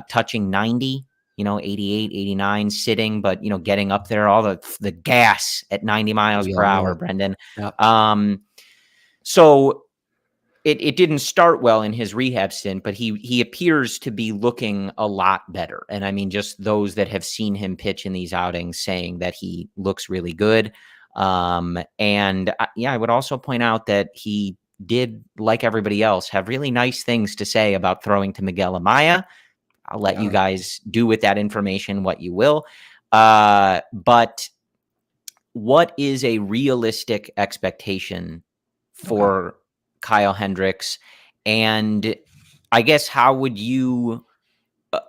touching 90, 88, 89, sitting, but, getting up there, all the gas at 90 miles per hour, Brendan. Yep. So it didn't start well in his rehab stint, but he appears to be looking a lot better. And I mean, just those that have seen him pitch in these outings saying that he looks really good. I would also point out that he did, like everybody else, have really nice things to say about throwing to Miguel Amaya. I'll let you guys do with that information what you will. But what is a realistic expectation for Kyle Hendricks? And I guess how would you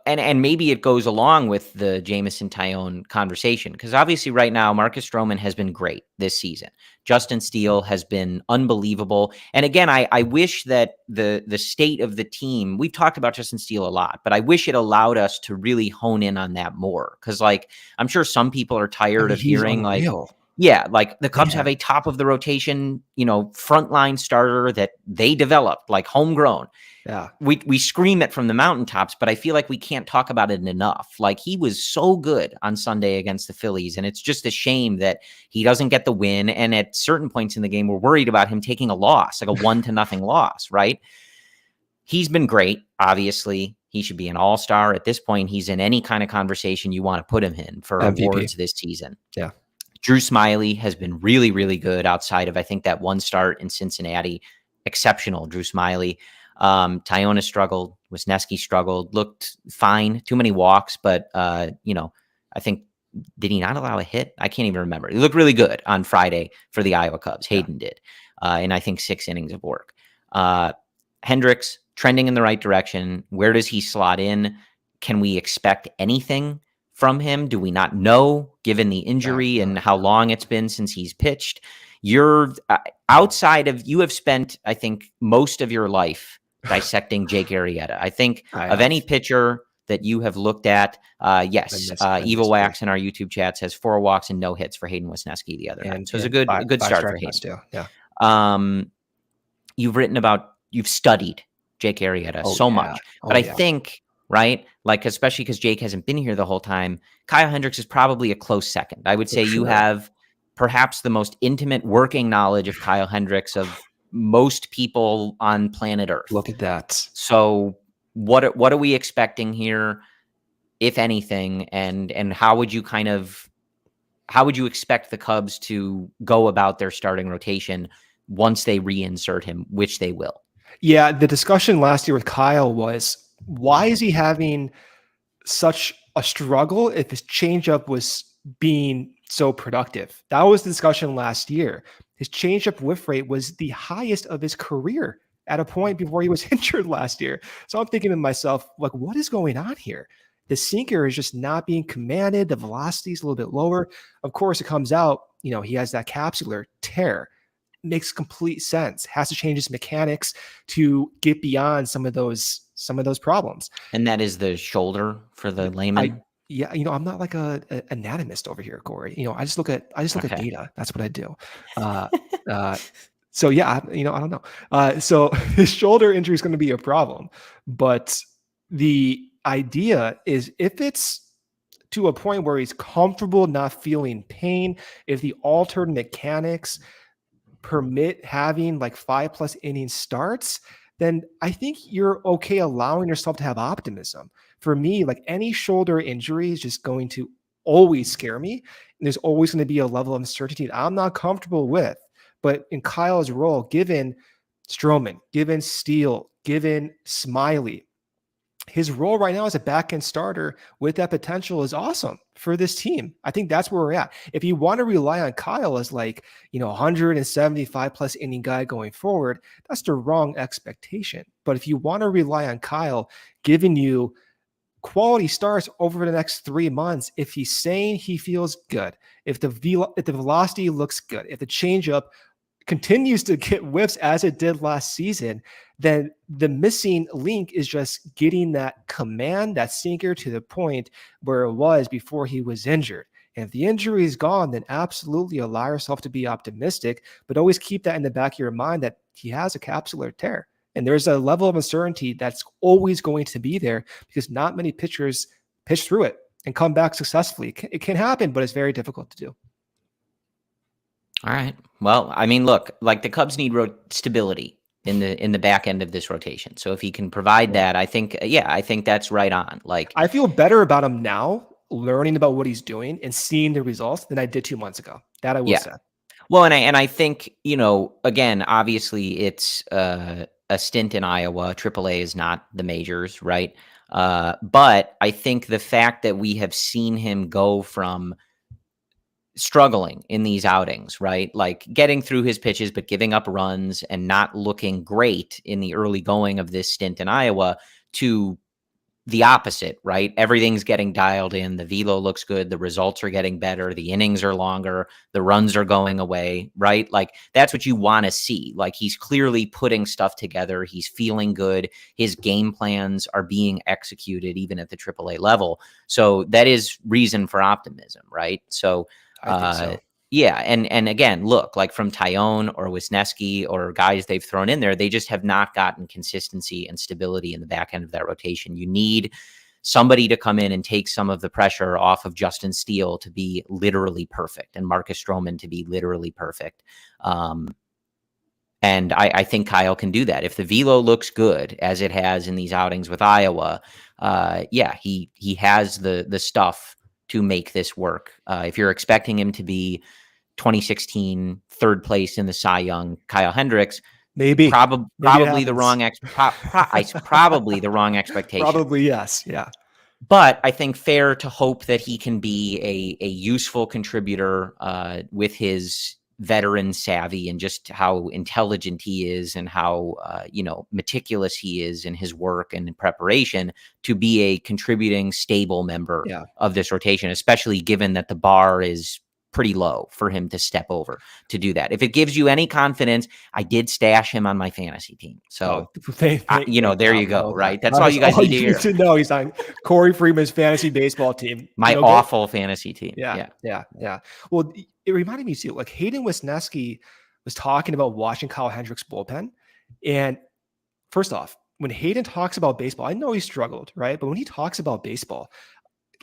and maybe it goes along with the Jameson Taillon conversation, because obviously right now Marcus Stroman has been great this season. Justin Steele has been unbelievable. And again, I wish that the state of the team, we've talked about Justin Steele a lot, but I wish it allowed us to really hone in on that more. Because I'm sure some people are tired of hearing unreal. The Cubs have a top of the rotation, frontline starter that they developed, homegrown. Yeah. We scream it from the mountaintops, but I feel like we can't talk about it enough. He was so good on Sunday against the Phillies, and it's just a shame that he doesn't get the win. And at certain points in the game, we're worried about him taking a loss, a 1-0 loss, right? He's been great. Obviously, he should be an all-star. At this point, he's in any kind of conversation you want to put him in for MVP. Awards this season. Yeah. Drew Smyly has been really, really good outside of, I think, that one start in Cincinnati. Exceptional, Drew Smyly. Taillon has struggled. Wisniewski struggled. Looked fine. Too many walks, but I think, did he not allow a hit? I can't even remember. He looked really good on Friday for the Iowa Cubs. Hayden did, and I think 6 innings of work. Hendricks trending in the right direction. Where does he slot in? Can we expect anything from him? Do we not know, given the injury and how long it's been since he's pitched? You're outside of, you have spent, I think, most of your life dissecting Jake Arrieta. I think of any pitcher that you have looked at, Evil Wax in our YouTube chats has 4 walks and no hits for Hayden Wisniewski the other night. So it's a good start for Hayden. Too. Yeah. You've studied Jake Arrieta so much, but I think, right, especially because Jake hasn't been here the whole time, Kyle Hendricks is probably a close second. I would say you have perhaps the most intimate working knowledge of Kyle Hendricks of most people on planet Earth. Look at that. So what are we expecting here, if anything, and how would you expect the Cubs to go about their starting rotation once they reinsert him, which they will? Yeah, the discussion last year with Kyle was, why is he having such a struggle if his changeup was being so productive? That was the discussion last year. His changeup whiff rate was the highest of his career at a point before he was injured last year. So I'm thinking to myself, like, what is going on here? The sinker is just not being commanded. The velocity is a little bit lower. Of course, it comes out, he has that capsular tear. Makes complete sense. Has to change his mechanics to get beyond some of those problems. And that is the shoulder for the layman. I'm not like an anatomist over here, Corey. I just look at data. That's what I do. So yeah, I don't know. So his shoulder injury is going to be a problem, but the idea is if it's to a point where he's comfortable not feeling pain, if the altered mechanics permit having like 5+ inning starts, then I think you're okay allowing yourself to have optimism. For me, like any shoulder injury is just going to always scare me. And there's always going to be a level of uncertainty that I'm not comfortable with. But in Kyle's role, given Stroman, given Steele, given Smiley, his role right now as a back-end starter with that potential is awesome for this team. I think that's where we're at. If you want to rely on Kyle as 175+ inning guy going forward, that's the wrong expectation. But if you want to rely on Kyle giving you quality starts over the next 3 months, if he's saying he feels good, if the velocity looks good, if the changeup continues to get whiffs as it did last season, then the missing link is just getting that command, that sinker to the point where it was before he was injured. And if the injury is gone, then absolutely allow yourself to be optimistic, but always keep that in the back of your mind that he has a capsular tear. And there's a level of uncertainty that's always going to be there because not many pitchers pitch through it and come back successfully. It can happen, but it's very difficult to do. All right. Well, I mean, look, like the Cubs need stability in the back end of this rotation. So if he can provide that, I think that's right on. Like, I feel better about him now, learning about what he's doing and seeing the results than I did 2 months ago. That I will say. Well, and I think, again, obviously it's a stint in Iowa. AAA is not the majors, right? But I think the fact that we have seen him go from struggling in these outings, right? Like getting through his pitches, but giving up runs and not looking great in the early going of this stint in Iowa to the opposite, right? Everything's getting dialed in. The velo looks good. The results are getting better. The innings are longer. The runs are going away, right? Like that's what you want to see. Like he's clearly putting stuff together. He's feeling good. His game plans are being executed even at the AAA level. So that is reason for optimism, right? So, I think so. yeah. And again, look, like from Tyone or Wisniewski or guys they've thrown in there, they just have not gotten consistency and stability in the back end of that rotation. You need somebody to come in and take some of the pressure off of Justin Steele to be literally perfect and Marcus Stroman to be literally perfect. And I think Kyle can do that. If the velo looks good as it has in these outings with Iowa, he has the stuff to make this work. If you're expecting him to be 2016 third place in the Cy Young, Kyle Hendricks, probably the wrong probably the wrong expectation. Probably yes, yeah. But I think fair to hope that he can be a useful contributor with his veteran savvy and just how intelligent he is and how meticulous he is in his work and in preparation to be a contributing stable member of this rotation, especially given that the bar is pretty low for him to step over to do that. If it gives you any confidence, I did stash him on my fantasy team. So, there you go, right? That's all you guys need to hear. To know he's on Corey Freeman's fantasy baseball team. My awful fantasy team. Yeah. Well, it reminded me too, like Hayden Wisniewski was talking about watching Kyle Hendricks' bullpen. And first off, when Hayden talks about baseball, I know he struggled, right? But when he talks about baseball,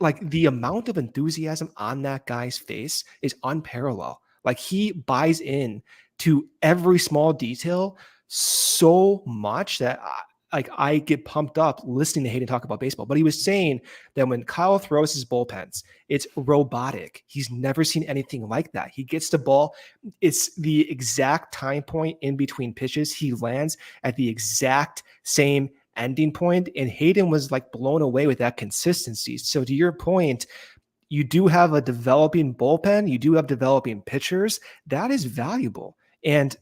like the amount of enthusiasm on that guy's face is unparalleled. Like he buys in to every small detail so much that I get pumped up listening to Hayden talk about baseball. But he was saying that when Kyle throws his bullpens, it's robotic. He's never seen anything like that. He gets the ball. It's the exact time point in between pitches. He lands at the exact same ending point, and Hayden was like blown away with that consistency. So to your point, you do have a developing bullpen, you do have developing pitchers. That is valuable. And,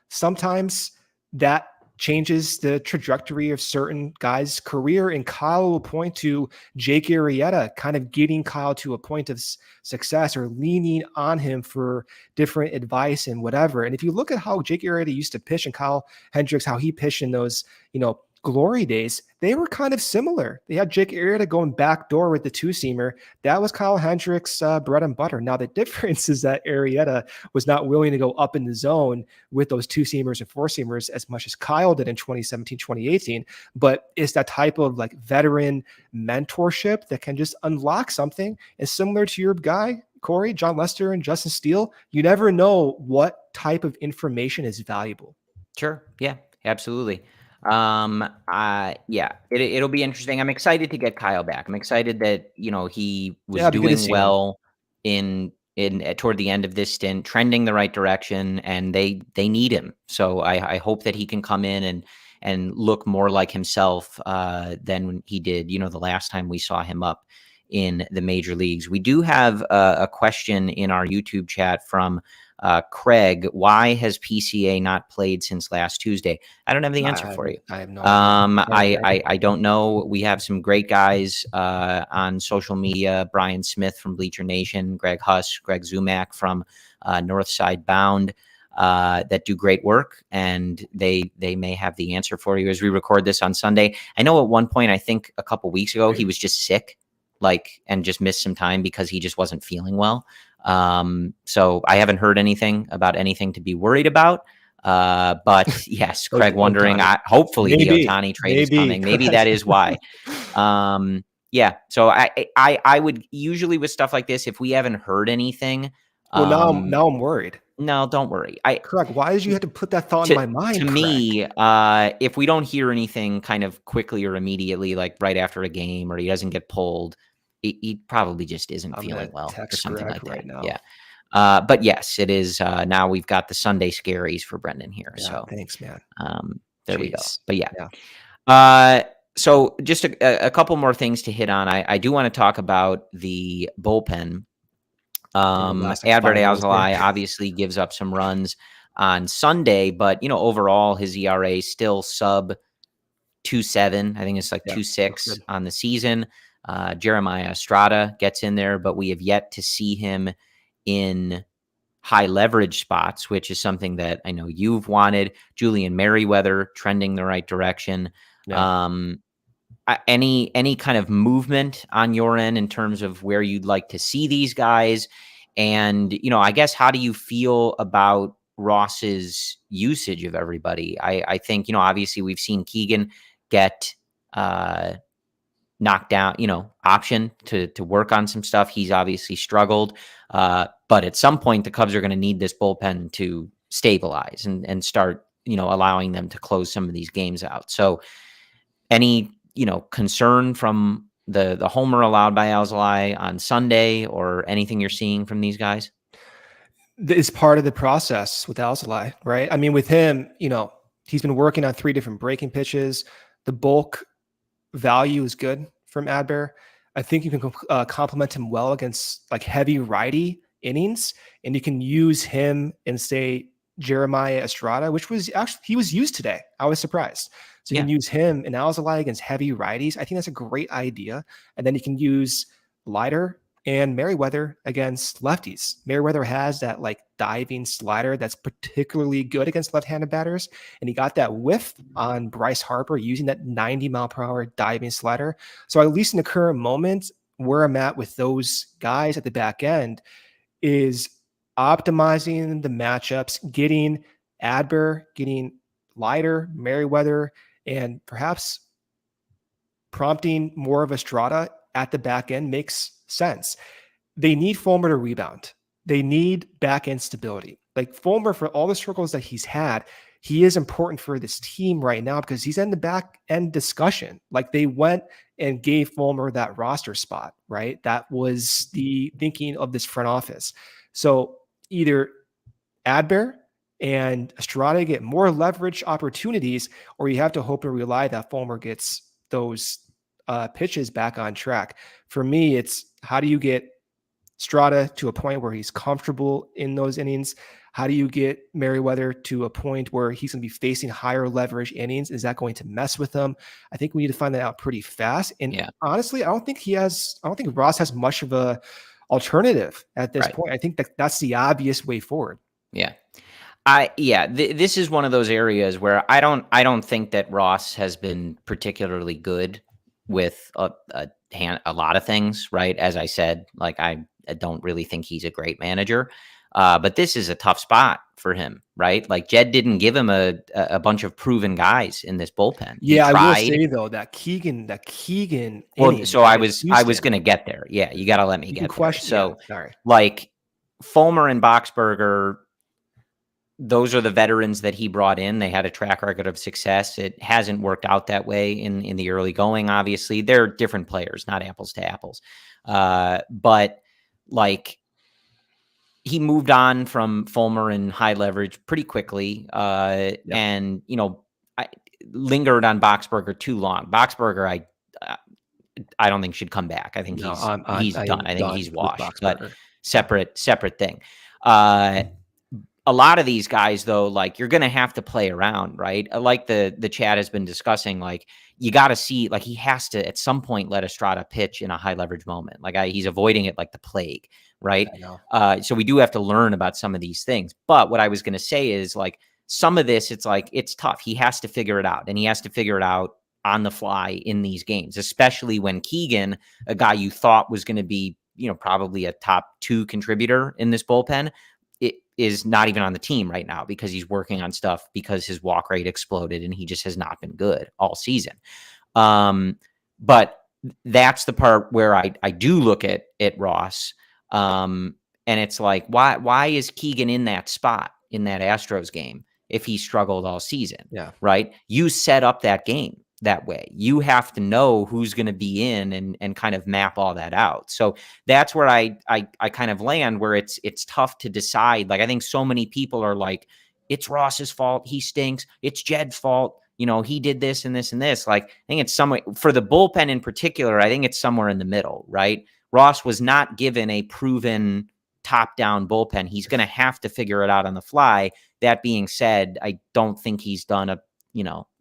sometimes that changes the trajectory of certain guys' career. And Kyle will point to Jake Arrieta kind of getting Kyle to a point of success or leaning on him for different advice and whatever. And if you look at how Jake Arrieta used to pitch and Kyle Hendricks, how he pitched in those, glory days, they were kind of similar. They had Jake Arrieta going backdoor with the two-seamer. That was Kyle Hendricks' bread and butter. Now, the difference is that Arrieta was not willing to go up in the zone with those two-seamers and four-seamers as much as Kyle did in 2017, 2018. But it's that type of like veteran mentorship that can just unlock something. And similar to your guy, Corey, John Lester, and Justin Steele, you never know what type of information is valuable. Sure. Yeah, absolutely. It'll be interesting. I'm excited to get Kyle back. I'm excited that, he was doing well in toward the end of this stint, trending the right direction, and they need him. So I hope that he can come in and look more like himself than he did, the last time we saw him up in the major leagues. We do have a question in our YouTube chat from Craig. Why has PCA not played since last Tuesday? I don't have the answer for you. I have no idea. I don't know. We have some great guys on social media. Brian Smith from Bleacher Nation, Greg Huss, Greg Zumak from Northside Bound that do great work, and they may have the answer for you as we record this on Sunday. I know at one point, I think a couple weeks ago, he was just sick, and just missed some time because he just wasn't feeling well. So I haven't heard anything about anything to be worried about. But yes, Craig wondering, hopefully the Ohtani trade is coming. Maybe that is why. Yeah. So I would usually with stuff like this, if we haven't heard anything. Well, now I'm worried. No, don't worry. Craig, why did you have to put that thought in my mind? To me, if we don't hear anything kind of quickly or immediately, like right after a game, or he doesn't get pulled, he probably just isn't feeling well or something like that. Now. Yeah. But yes, it is. Now we've got the Sunday scaries for Brendan here. Yeah, so thanks, man. There we go. But yeah. So just a couple more things to hit on. I do want to talk about the bullpen. Adbert Alzolay obviously gives up some runs on Sunday, but overall his ERA still sub 2.7. I think it's like 2.6 on the season. Jeremiah Estrada gets in there, but we have yet to see him in high leverage spots, which is something that I know you've wanted. Julian Merriweather trending the right direction. Yeah. Any kind of movement on your end in terms of where you'd like to see these guys? And, I guess, how do you feel about Ross's usage of everybody? I think, obviously we've seen Keegan get knocked down, option to work on some stuff. He's obviously struggled. But at some point, the Cubs are going to need this bullpen to stabilize and start, allowing them to close some of these games out. So any, concern from the homer allowed by Alzolay on Sunday or anything you're seeing from these guys? It's part of the process with Alzolay, right? I mean, with him, he's been working on 3 different breaking pitches. The bulk value is good from Adbert. I think you can complement him well against like heavy righty innings, and you can use him and say Jeremiah Estrada, which was actually, he was used today. I was surprised. So you can use him and Alzolay against heavy righties. I think that's a great idea. And then you can use Leiter and Merriweather against lefties. Merriweather has that like diving slider that's particularly good against left-handed batters. And he got that whiff on Bryce Harper using that 90-mile-per-hour diving slider. So at least in the current moment, where I'm at with those guys at the back end is optimizing the matchups, getting Adbert, getting Leiter, Merriweather, and perhaps prompting more of Estrada at the back end makes sense. They need Fulmer to rebound. They need back end stability. Like Fulmer, for all the struggles that he's had, he is important for this team right now because he's in the back end discussion. Like they went and gave Fulmer that roster spot, right? That was the thinking of this front office. So either Adbert and Estrada get more leverage opportunities, or you have to hope and rely that Fulmer gets those pitches back on track. For me, it's how do you get Strada to a point where he's comfortable in those innings? How do you get Merriweather to a point where he's going to be facing higher leverage innings? Is that going to mess with him? I think we need to find that out pretty fast. And honestly, I don't think Ross has much of a alternative at this point. I think that's the obvious way forward. Yeah. This is one of those areas where I don't think that Ross has been particularly good with a lot of things, right? As I said, like I don't really think he's a great manager, but this is a tough spot for him, right? Like Jed didn't give him a bunch of proven guys in this bullpen. Yeah, I will say though that Keegan. Well, so I was going to get there. Yeah, you got to let me get there. So, like Fulmer and Boxberger, those are the veterans that he brought in. They had a track record of success. It hasn't worked out that way in the early going. Obviously, they're different players, not apples to apples. But like he moved on from Fulmer and high leverage pretty quickly. And, I lingered on Boxberger too long. Boxberger, I don't think should come back. I think he's done. I think he's washed, but separate thing. A lot of these guys, though, like you're going to have to play around, right? Like the chat has been discussing, like you got to see, like he has to at some point let Estrada pitch in a high leverage moment. Like he's avoiding it like the plague, right? So we do have to learn about some of these things. But what I was going to say is like some of this, it's like it's tough. He has to figure it out, and he has to figure it out on the fly in these games, especially when Keegan, a guy you thought was going to be, probably a top 2 contributor in this bullpen, is not even on the team right now because he's working on stuff because his walk rate exploded and he just has not been good all season. But that's the part where I do look at Ross. And it's like, why is Keegan in that spot in that Astros game if he struggled all season? Yeah. Right. You set up that game that way. You have to know who's going to be in and kind of map all that out. So that's where I kind of land, where it's tough to decide. Like, I think so many people are like, it's Ross's fault. He stinks. It's Jed's fault. He did this and this and this. Like, I think it's somewhere for the bullpen in particular. I think it's somewhere in the middle, right? Ross was not given a proven top-down bullpen. He's going to have to figure it out on the fly. That being said, I don't think he's done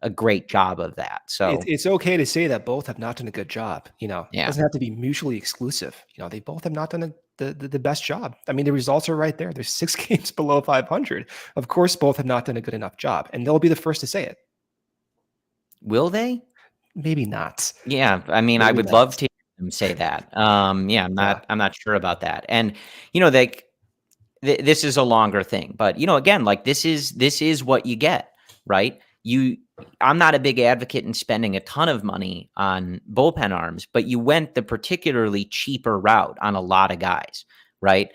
a great job of that. So it's okay to say that both have not done a good job. It doesn't have to be mutually exclusive. They both have not done the best job. I mean, the results are right there. There's 6 games below 500. Of course, both have not done a good enough job, and they'll be the first to say it. Will they? Maybe not. Yeah. I mean, maybe I would love to hear them say that. I'm not sure about that. And, this is a longer thing, but again, like this is what you get, right? I'm not a big advocate in spending a ton of money on bullpen arms, but you went the particularly cheaper route on a lot of guys, right?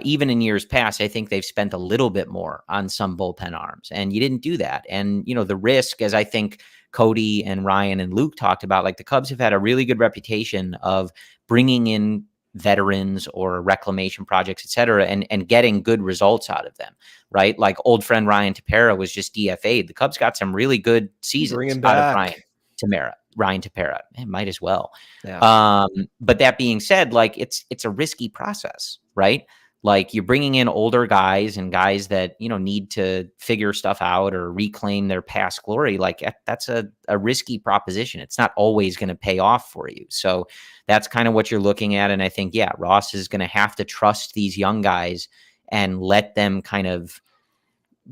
Even in years past, I think they've spent a little bit more on some bullpen arms, and you didn't do that. And, the risk, as I think Cody and Ryan and Luke talked about, like the Cubs have had a really good reputation of bringing in veterans or reclamation projects, et cetera, and getting good results out of them, right? Like old friend Ryan Tepera was just DFA'd. The Cubs got some really good seasons out of Ryan Tepera. It might as well. Yeah. But that being said, like it's a risky process, right? Like you're bringing in older guys and guys that, need to figure stuff out or reclaim their past glory. Like that's a risky proposition. It's not always going to pay off for you. So that's kind of what you're looking at. And I think, Ross is going to have to trust these young guys and let them kind of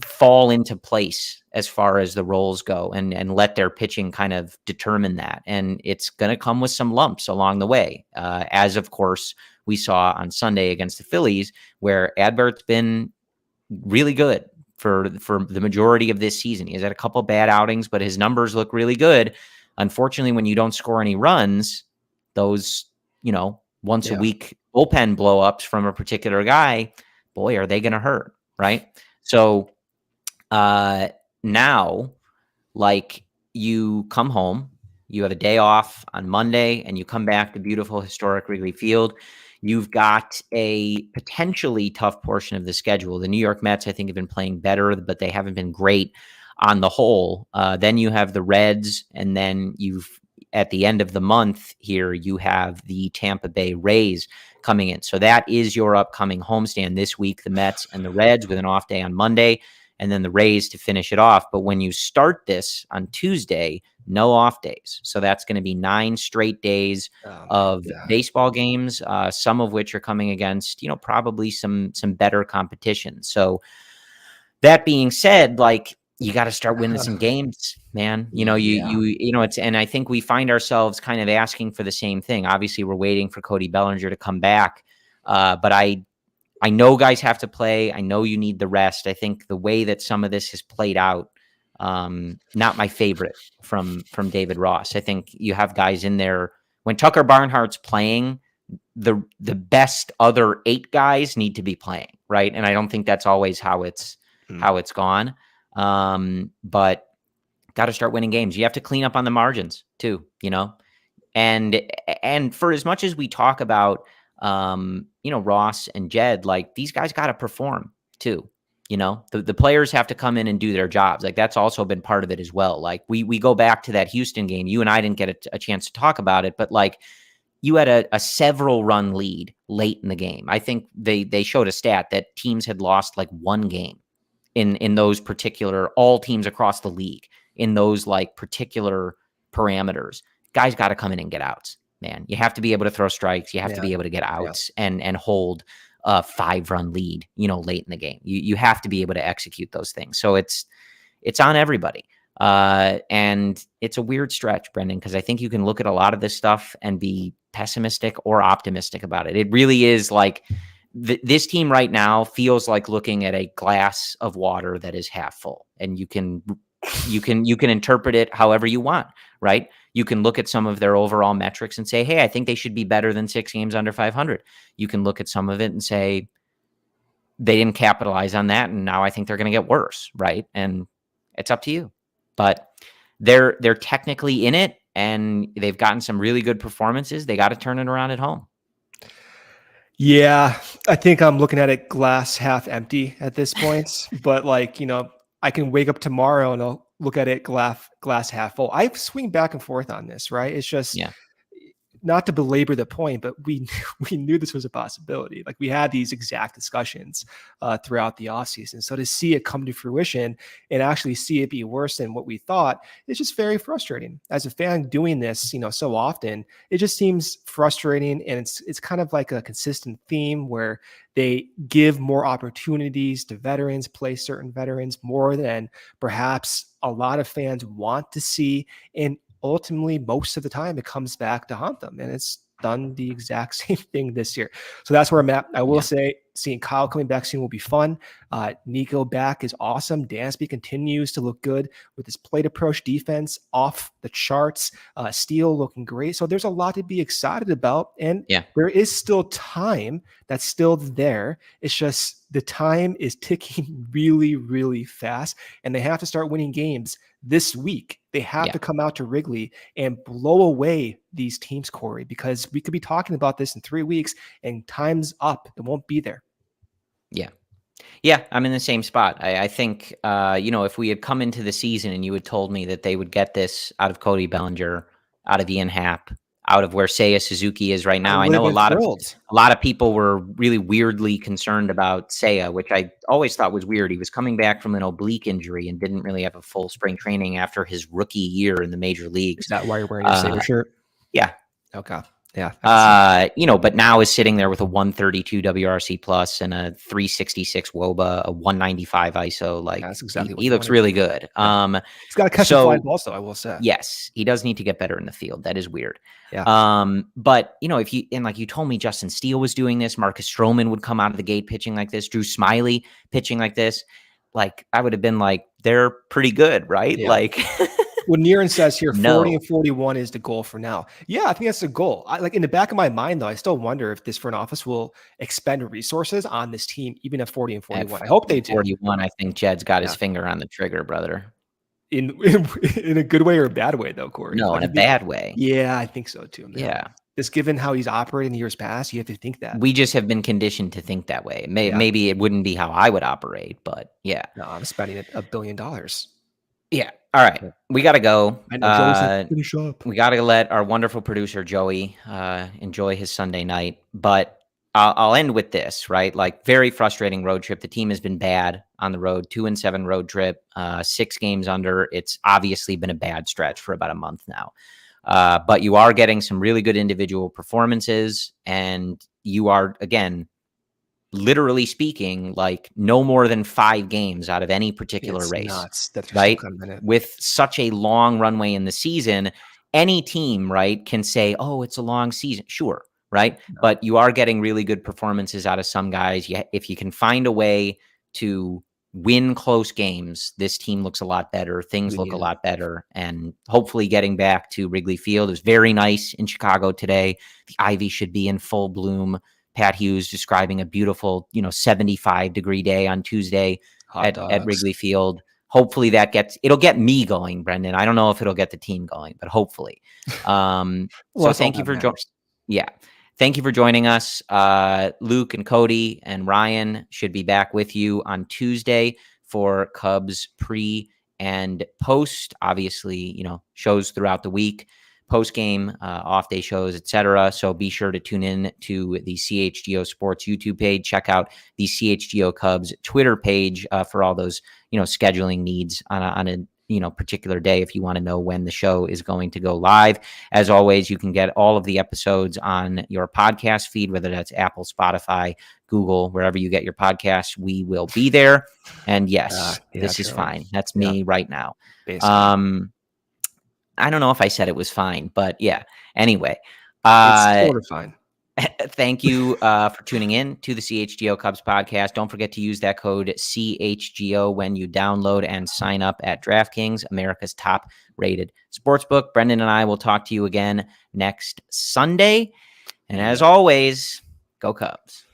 fall into place as far as the roles go and let their pitching kind of determine that. And it's going to come with some lumps along the way. As of course we saw on Sunday against the Phillies, where Adbert's been really good for the majority of this season. He's had a couple bad outings, but his numbers look really good. Unfortunately, when you don't score any runs, those, once a week bullpen blow-ups from a particular guy, boy, are they going to hurt, right? So now, like, you come home, you have a day off on Monday, and you come back to beautiful historic Wrigley Field. You've got a potentially tough portion of the schedule. The New York Mets, I think, have been playing better, but they haven't been great on the whole. Then you have the Reds, and then at the end of the month here, you have the Tampa Bay Rays coming in. So that is your upcoming homestand this week, the Mets and the Reds with an off day on Monday, and then the Rays to finish it off. But when you start this on Tuesday, no off days. So that's going to be 9 straight days of baseball games, some of which are coming against, probably some better competition. So that being said, like, you got to start winning some games, man. It's, and I think we find ourselves kind of asking for the same thing. Obviously, we're waiting for Cody Bellinger to come back. But I know guys have to play. I know you need the rest. I think the way that some of this has played out, not my favorite from David Ross. I think you have guys in there when Tucker Barnhart's playing, the best other 8 guys need to be playing, right? And I don't think that's always how it's gone. But got to start winning games. You have to clean up on the margins too, and for as much as we talk about, Ross and Jed, like, these guys got to perform too. The players have to come in and do their jobs. Like, that's also been part of it as well. Like, we go back to that Houston game. You and I didn't get a chance to talk about it, but like, you had a several run lead late in the game. I think they showed a stat that teams had lost like 1 game in those particular, all teams across the league in those like particular parameters. Guys got to come in and get outs, man. You have to be able to throw strikes. You have to be able to get outs and hold a 5-run lead, late in the game. You have to be able to execute those things. So it's on everybody. And it's a weird stretch, Brendan, because I think you can look at a lot of this stuff and be pessimistic or optimistic about it. It really is like this team right now feels like looking at a glass of water that is half full, and you can interpret it however you want, right? You can look at some of their overall metrics and say, hey, I think they should be better than 6 games under 500. You can look at some of it and say, they didn't capitalize on that, and now I think they're going to get worse, right? And it's up to you. But they're technically in it, and they've gotten some really good performances. They got to turn it around at home. Yeah, I think I'm looking at it glass half empty at this point. But like, I can wake up tomorrow and I'll look at it glass half full. I swing back and forth on this, right? It's just not to belabor the point, but we knew this was a possibility. Like, we had these exact discussions throughout the offseason. So to see it come to fruition and actually see it be worse than what we thought, it's just very frustrating. As a fan doing this, so often, it just seems frustrating. And it's kind of like a consistent theme where they give more opportunities to veterans, play certain veterans more than perhaps a lot of fans want to see. And ultimately, most of the time, it comes back to haunt them, and it's done the exact same thing this year. So that's where I'm at. I will say, seeing Kyle coming back soon will be fun. Nico back is awesome. Dansby continues to look good with his plate approach, defense off the charts. Steele looking great. So there's a lot to be excited about, and there is still time that's still there. It's just the time is ticking really, really fast, and they have to start winning games this week. They have to come out to Wrigley and blow away these teams, Corey, because we could be talking about this in 3 weeks and time's up. It won't be there. Yeah, I'm in the same spot. I think, if we had come into the season and you had told me that they would get this out of Cody Bellinger, out of Ian Happ, out of where Seiya Suzuki is right now, I know a lot of people were really weirdly concerned about Seiya, which I always thought was weird. He was coming back from an oblique injury and didn't really have a full spring training after his rookie year in the major leagues. Is that why you're wearing your Saber shirt? Yeah. Okay. Yeah. But now is sitting there with a 132 WRC plus and a 366 WOBA, a 195 ISO. Like, that's exactly he looks really good. He's got to catch a fly ball, though, I will say. Yes, he does need to get better in the field. That is weird. Yeah. But if you told me Justin Steele was doing this, Marcus Stroman would come out of the gate pitching like this, Drew Smiley pitching like this, like, I would have been like, they're pretty good, right? Yeah. Like. When Niren says here, 40 and 41 is the goal for now. Yeah, I think that's the goal. Like, in the back of my mind, though, I still wonder if this front office will expend resources on this team, even at 40 and 41. I hope they do. 41, I think Jed's got his finger on the trigger, brother. In a good way or a bad way, though, Corey? No, in a bad way. Yeah, I think so, too. Man. Yeah. Just given how he's operated in years past, you have to think that. We just have been conditioned to think that way. Maybe it wouldn't be how I would operate, but yeah. No, I'm spending $1 billion. Yeah. All right. We got to go. Finish up. We got to let our wonderful producer, Joey, enjoy his Sunday night. But I'll end with this, right? Like, very frustrating road trip. The team has been bad on the road, 2-7 road trip, 6 games under. It's obviously been a bad stretch for about a month now. But you are getting some really good individual performances, and you are, again, literally speaking, like no more than 5 games out of any particular race. Nuts that right? So kind of With such a long runway in the season, any team, right, can say, oh, it's a long season. Sure. Right. No. But you are getting really good performances out of some guys. If you can find a way to win close games, this team looks a lot better. Things look a lot better. And hopefully getting back to Wrigley Field. It was very nice in Chicago today. The ivy should be in full bloom. Pat Hughes describing a beautiful, 75-degree day on Tuesday at Wrigley Field. Hopefully it'll get me going, Brendan. I don't know if it'll get the team going, but hopefully. So thank you for thank you for joining us. Luke and Cody and Ryan should be back with you on Tuesday for Cubs pre and post. Obviously, shows throughout the week. Post-game, off-day shows, etc. So be sure to tune in to the CHGO Sports YouTube page. Check out the CHGO Cubs Twitter page for all those, scheduling needs on a particular day if you want to know when the show is going to go live. As always, you can get all of the episodes on your podcast feed, whether that's Apple, Spotify, Google, wherever you get your podcasts. We will be there. And yes, this is fine. That's me right now. I don't know if I said it was fine, but yeah. Anyway, it's sort of fine. Thank you for tuning in to the CHGO Cubs podcast. Don't forget to use that code CHGO when you download and sign up at DraftKings, America's top-rated sportsbook. Brendan and I will talk to you again next Sunday. And as always, go Cubs.